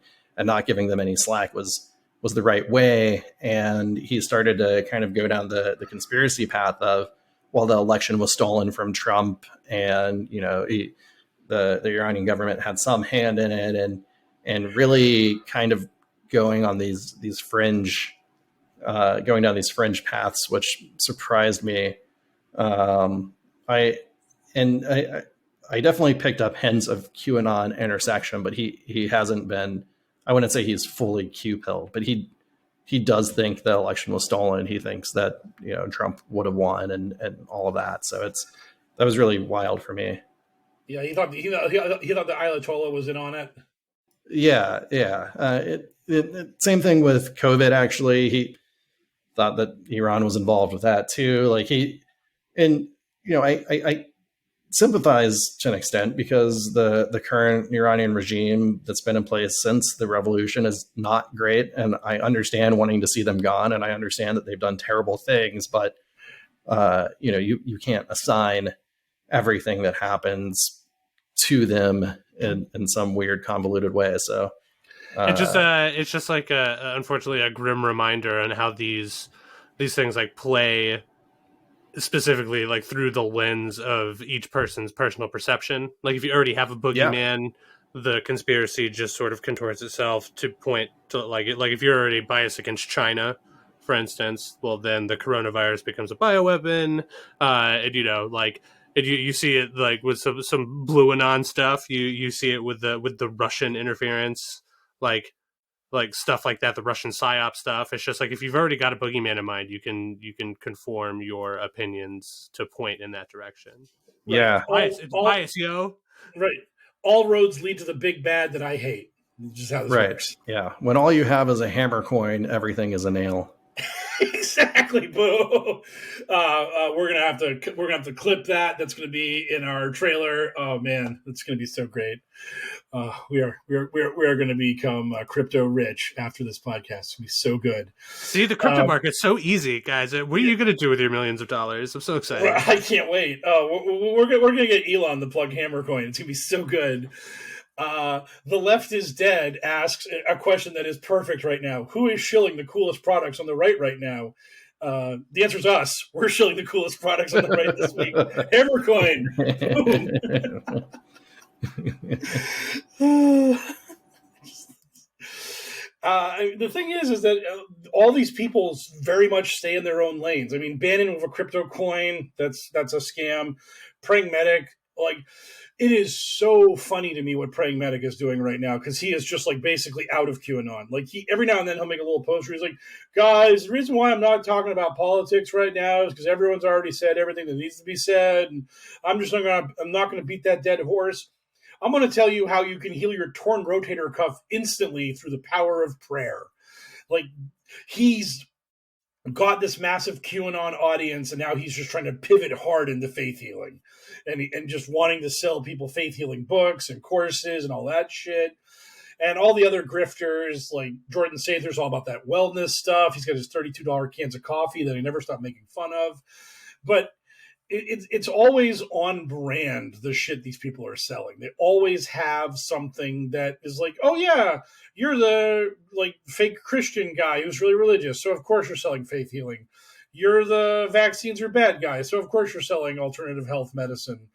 not giving them any slack was the right way. And he started to kind of go down the conspiracy path of, well, the election was stolen from Trump, and the Iranian government had some hand in it, and really kind of going on these fringe going down these fringe paths, which surprised me. I definitely picked up hints of QAnon intersection, but he hasn't been. I wouldn't say he's fully Q-pilled, but he does think the election was stolen. He thinks that Trump would have won and all of that. So that was really wild for me. Yeah, he thought the Ayatollah was in on it. Yeah. Same thing with COVID. Actually, he thought that Iran was involved with that too. I sympathize to an extent because the current Iranian regime that's been in place since the revolution is not great. And I understand wanting to see them gone. And I understand that they've done terrible things, but you can't assign everything that happens to them in some weird convoluted way. So it's just like unfortunately a grim reminder on how these things like play specifically like through the lens of each person's personal perception. Like if you already have a boogeyman the conspiracy just sort of contorts itself to point to like if you're already biased against China, for instance, well then the coronavirus becomes a bioweapon, and you see it like with some blue anon stuff. You see it with the Russian interference, like stuff like that, the Russian psyop stuff. It's just like if you've already got a boogeyman in mind, you can conform your opinions to point in that direction. Yeah. It's bias, yo. Right. All roads lead to the big bad that I hate. Just how this works. Yeah. When all you have is a hammer coin, everything is a nail. Exactly, boo. We're gonna have to clip that. That's gonna be in our trailer. Oh man, it's gonna be so great. We are going to become crypto rich after this podcast. It's gonna be so good. See, the crypto market's so easy, guys. What are you going to do with your millions of dollars? I'm so excited. I can't wait. We're going to get Elon to plug HammerCoin. It's going to be so good. The Left is Dead asks a question that is perfect right now. Who is shilling the coolest products on the right now? The answer is us. We're shilling the coolest products on the right this week. HammerCoin. The thing is that all these people very much stay in their own lanes. I mean, Bannon with a crypto coin, that's a scam. Praying Medic, like, it is so funny to me what Praying Medic is doing right now, because he is just like basically out of QAnon. Like, he every now and then he'll make a little post where he's like, guys, the reason why I'm not talking about politics right now is because everyone's already said everything that needs to be said, and I'm not going to beat that dead horse. I'm going to tell you how you can heal your torn rotator cuff instantly through the power of prayer. Like, he's got this massive QAnon audience, and now he's just trying to pivot hard into faith healing, and just wanting to sell people faith healing books and courses and all that shit. And all the other grifters, like Jordan Sather's all about that wellness stuff. He's got his $32 cans of coffee that he never stopped making fun of. But it's always on brand, the shit these people are selling. They always have something that is like, oh yeah, you're the like fake Christian guy who's really religious, so of course you're selling faith healing. You're the vaccines are bad guy, so of course you're selling alternative health medicine.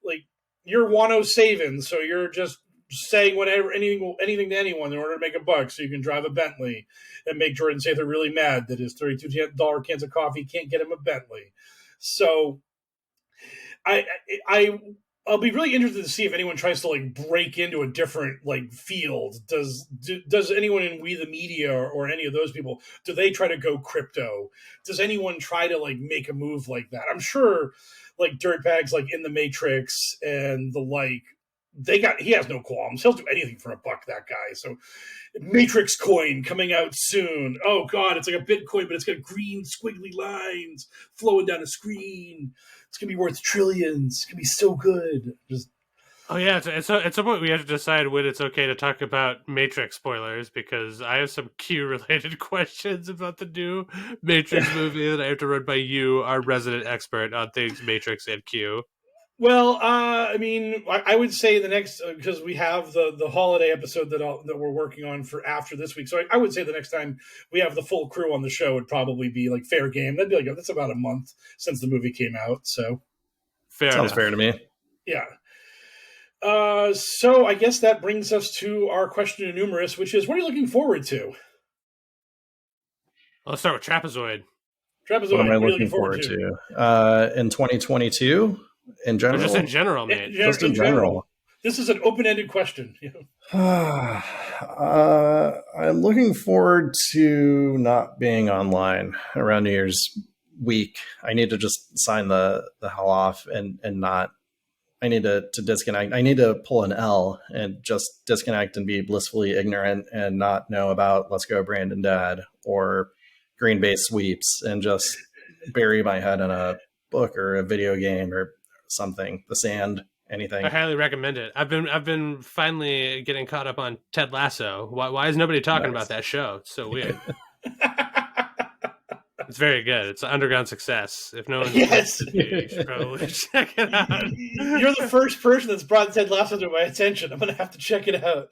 Like, you're Wano Savin, so you're just saying whatever, anything to anyone in order to make a buck, so you can drive a Bentley and make Jordan Sather really mad that his $32 cans of coffee can't get him a Bentley. So I'll be really interested to see if anyone tries to like break into a different like field. Does anyone in We the Media or any of those people, do they try to go crypto? Does anyone try to like make a move like that? I'm sure like dirtbags like In the Matrix and the like, he has no qualms. He'll do anything for a buck, that guy. So Matrix coin coming out soon. Oh god, it's like a Bitcoin, but it's got green squiggly lines flowing down the screen. It's gonna be worth trillions. It's gonna be so good. Oh yeah, at some point we have to decide when it's okay to talk about Matrix spoilers, because I have some Q-related questions about the new Matrix movie that I have to run by you, our resident expert on things Matrix and Q. Well, I mean, I would say the next, because we have the holiday episode that we're working on for after this week. So I would say the next time we have the full crew on the show would probably be like fair game. That'd be like, that's about a month since the movie came out. So sounds fair to me. Yeah. So I guess that brings us to our question to numerous, which is, what are you looking forward to? Let's start with Trapezoid. Trapezoid, what am I looking forward to? In 2022? In general? Or just in general, man. Just in general. This is an open-ended question. I'm looking forward to not being online around New Year's week. I need to just sign the hell off and not. I need to disconnect. I need to pull an L and just disconnect and be blissfully ignorant and not know about Let's Go Brandon Dad or Green Bay Sweeps, and just bury my head in a book or a video game or something, The Sand, anything. I highly recommend it. I've been finally getting caught up on Ted Lasso. Why is nobody talking about that show? It's so weird. It's very good. It's an underground success. If no one yes, you should probably check it out. You're the first person that's brought Ted Lasso to my attention. I'm gonna have to check it out.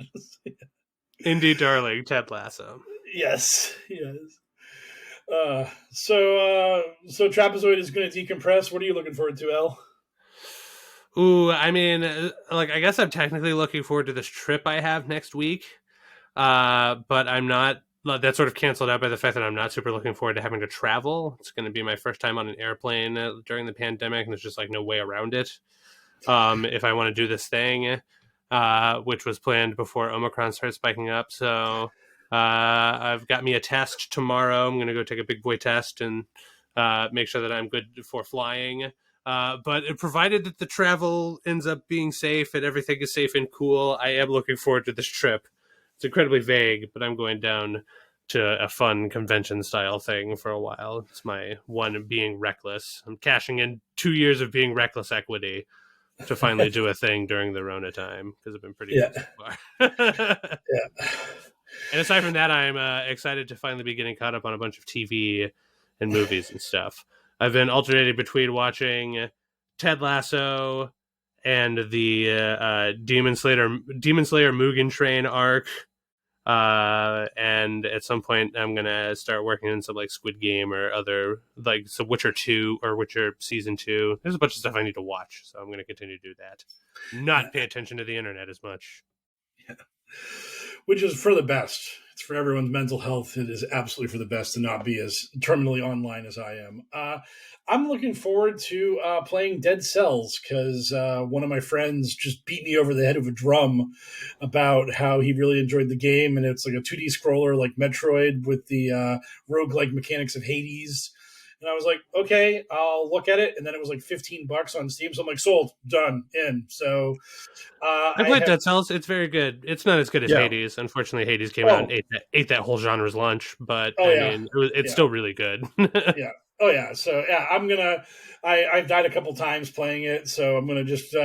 Indie darling, Ted Lasso. Yes. So Trapezoid is going to decompress. What are you looking forward to, El? Ooh, I mean, like, I guess I'm technically looking forward to this trip I have next week. But I'm not. That's sort of canceled out by the fact that I'm not super looking forward to having to travel. It's going to be my first time on an airplane during the pandemic, and there's just like no way around it. If I want to do this thing, which was planned before Omicron started spiking up. So I've got me a test tomorrow. I'm going to go take a big boy test and make sure that I'm good for flying. But provided that the travel ends up being safe and everything is safe and cool, I am looking forward to this trip. It's incredibly vague, but I'm going down to a fun convention style thing for a while. It's my one being reckless. I'm cashing in 2 years of being reckless equity to finally do a thing during the Rona time, because I've been pretty good so far. Yeah. And aside from that, I'm excited to finally be getting caught up on a bunch of TV and movies and stuff. I've been alternating between watching Ted Lasso and the Demon Slayer Mugen Train arc. And at some point I'm gonna start working on some like Squid Game or other, like some Witcher 2 or Witcher Season 2. There's a bunch of stuff I need to watch, so I'm gonna continue to do that. Not pay attention to the internet as much. Yeah. Which is for the best. It's for everyone's mental health. It is absolutely for the best to not be as terminally online as I am. I'm looking forward to playing Dead Cells because one of my friends just beat me over the head with a drum about how he really enjoyed the game, and it's like a 2D scroller like Metroid with the roguelike mechanics of Hades. And I was like, okay, I'll look at it. And then it was like $15 on Steam. So I'm like, sold, done, in. So I played Dead Cells. It's very good. It's not as good as Hades. Unfortunately, Hades came out and ate that whole genre's lunch. But I mean, it's still really good. Yeah. Oh yeah. So yeah, I've died a couple times playing it. So I'm gonna just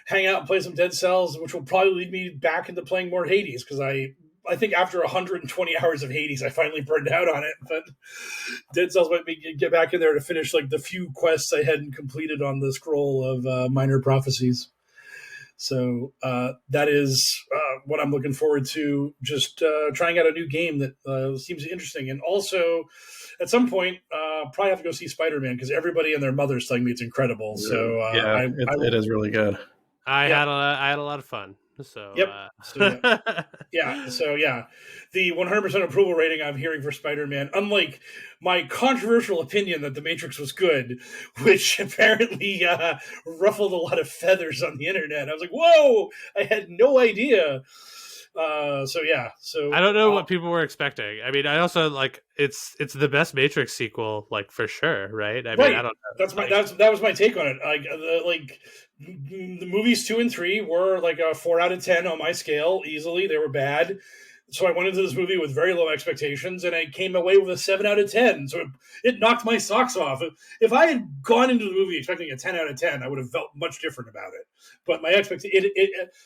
hang out and play some Dead Cells, which will probably lead me back into playing more Hades because I think after 120 hours of Hades, I finally burned out on it. But Dead Cells might get back in there to finish like the few quests I hadn't completed on the scroll of Minor Prophecies. So that is what I'm looking forward to. Just trying out a new game that seems interesting, and also at some point probably have to go see Spider-Man because everybody and their mother's telling me it's incredible. So it is really good. I had a lot of fun. So yep. So the 100% approval rating I'm hearing for Spider-Man, unlike my controversial opinion that The Matrix was good, which apparently ruffled a lot of feathers on the internet. I was like, whoa, I had no idea. So I don't know what people were expecting. I mean, I also like it's the best Matrix sequel, like for sure, right? I mean, I don't know. That was my take on it. The movies 2 and 3 were like a 4 out of 10 on my scale easily. They were bad. So I went into this movie with very low expectations, and I came away with a 7 out of 10. So it knocked my socks off. If I had gone into the movie expecting a 10 out of 10, I would have felt much different about it. But my expectation,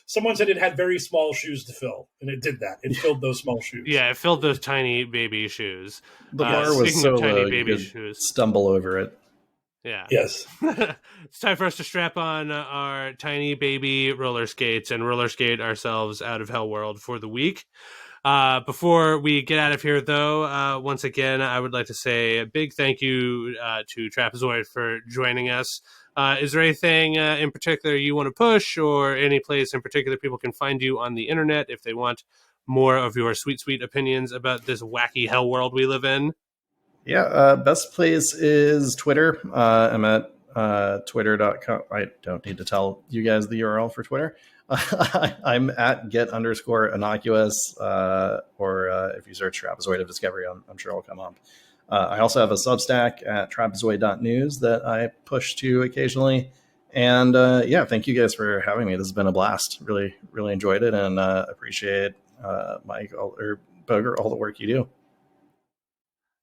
someone said it had very small shoes to fill, and it did that. It filled those small shoes. Yeah, it filled those tiny baby shoes. The bar was so low, you could stumble over it. Yeah. Yes. It's time for us to strap on our tiny baby roller skates and roller skate ourselves out of HellwQrld for the week. Before we get out of here, though, once again, I would like to say a big thank you to Trapezoid for joining us. Is there anything in particular you want to push, or any place in particular people can find you on the internet if they want more of your sweet, sweet opinions about this wacky hell world we live in? Yeah, best place is Twitter. I'm at twitter.com. I don't need to tell you guys the URL for Twitter. I'm at get_innocuous, or if you search Trapezoid of Discovery, I'm sure it'll come up. I also have a Substack at trapezoid.news that I push to occasionally. And thank you guys for having me. This has been a blast. Really, really enjoyed it, and appreciate Mike or Boger, all the work you do.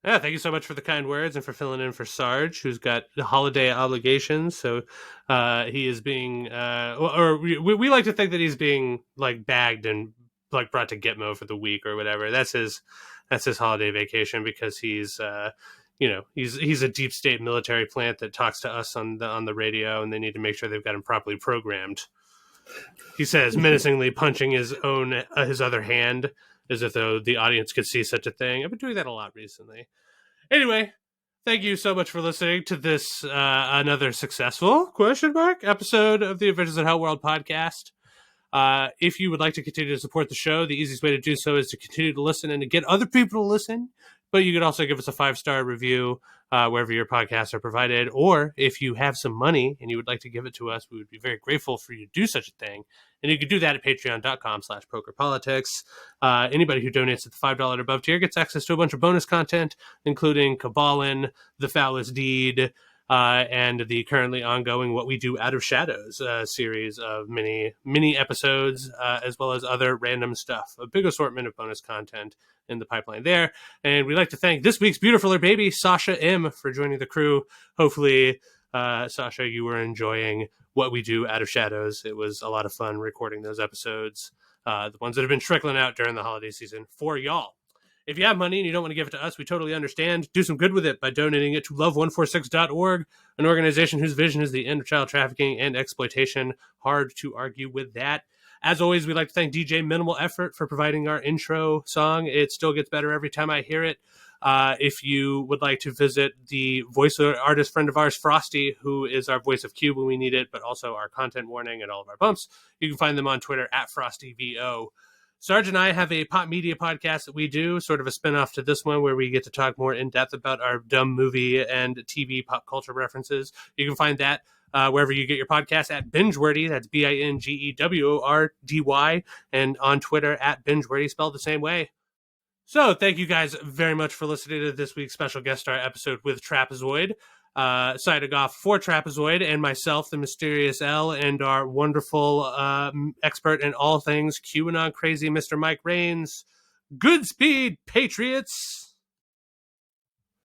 Yeah, thank you so much for the kind words and for filling in for Sarge, who's got holiday obligations. So he is being, we like to think that he's being like bagged and like brought to Gitmo for the week or whatever. That's his holiday vacation, because he's he's a deep state military plant that talks to us on the radio, and they need to make sure they've got him properly programmed. He says, menacingly punching his other hand, as if though the audience could see such a thing. I've been doing that a lot recently. Anyway, Thank you so much for listening to this another successful episode of the Adventures in HellwQrld podcast. If you would like to continue to support the show, the easiest way to do so is to continue to listen and to get other people to listen. But you could also give us a 5-star review wherever your podcasts are provided. Or if you have some money and you would like to give it to us, we would be very grateful for you to do such a thing. And you can do that at patreon.com/pokerpolitics. Anybody who donates at the $5 and above tier gets access to a bunch of bonus content, including Kabbalin, The Foulest Deed, and the currently ongoing What We Do Out of Shadows series of mini episodes, as well as other random stuff. A big assortment of bonus content in the pipeline there. And we'd like to thank this week's beautifuler baby, Sasha M, for joining the crew. Hopefully, Sasha, you were enjoying What We Do Out of Shadows. It was a lot of fun recording those episodes, the ones that have been trickling out during the holiday season for y'all. If you have money and you don't want to give it to us, we totally understand. Do some good with it by donating it to love146.org, an organization whose vision is the end of child trafficking and exploitation. Hard to argue with that. As always, we'd like to thank DJ Minimal Effort for providing our intro song. It still gets better every time I hear it. If you would like to visit the voice artist friend of ours, Frosty, who is our voice of Q when we need it, but also our content warning and all of our bumps, you can find them on Twitter at FrostyVO. Sarge and I have a pop media podcast that we do, sort of a spinoff to this one, where we get to talk more in depth about our dumb movie and TV pop culture references. You can find that wherever you get your podcast at Bingewordy. That's BINGEWORDY, and on Twitter at Bingewordy, spelled the same way. So thank you guys very much for listening to this week's special guest star episode with Trapezoid. Signing off for Trapezoid and myself, the Mysterious L, and our wonderful expert in all things QAnon crazy, Mr. Mike Rains. Goodspeed, Patriots!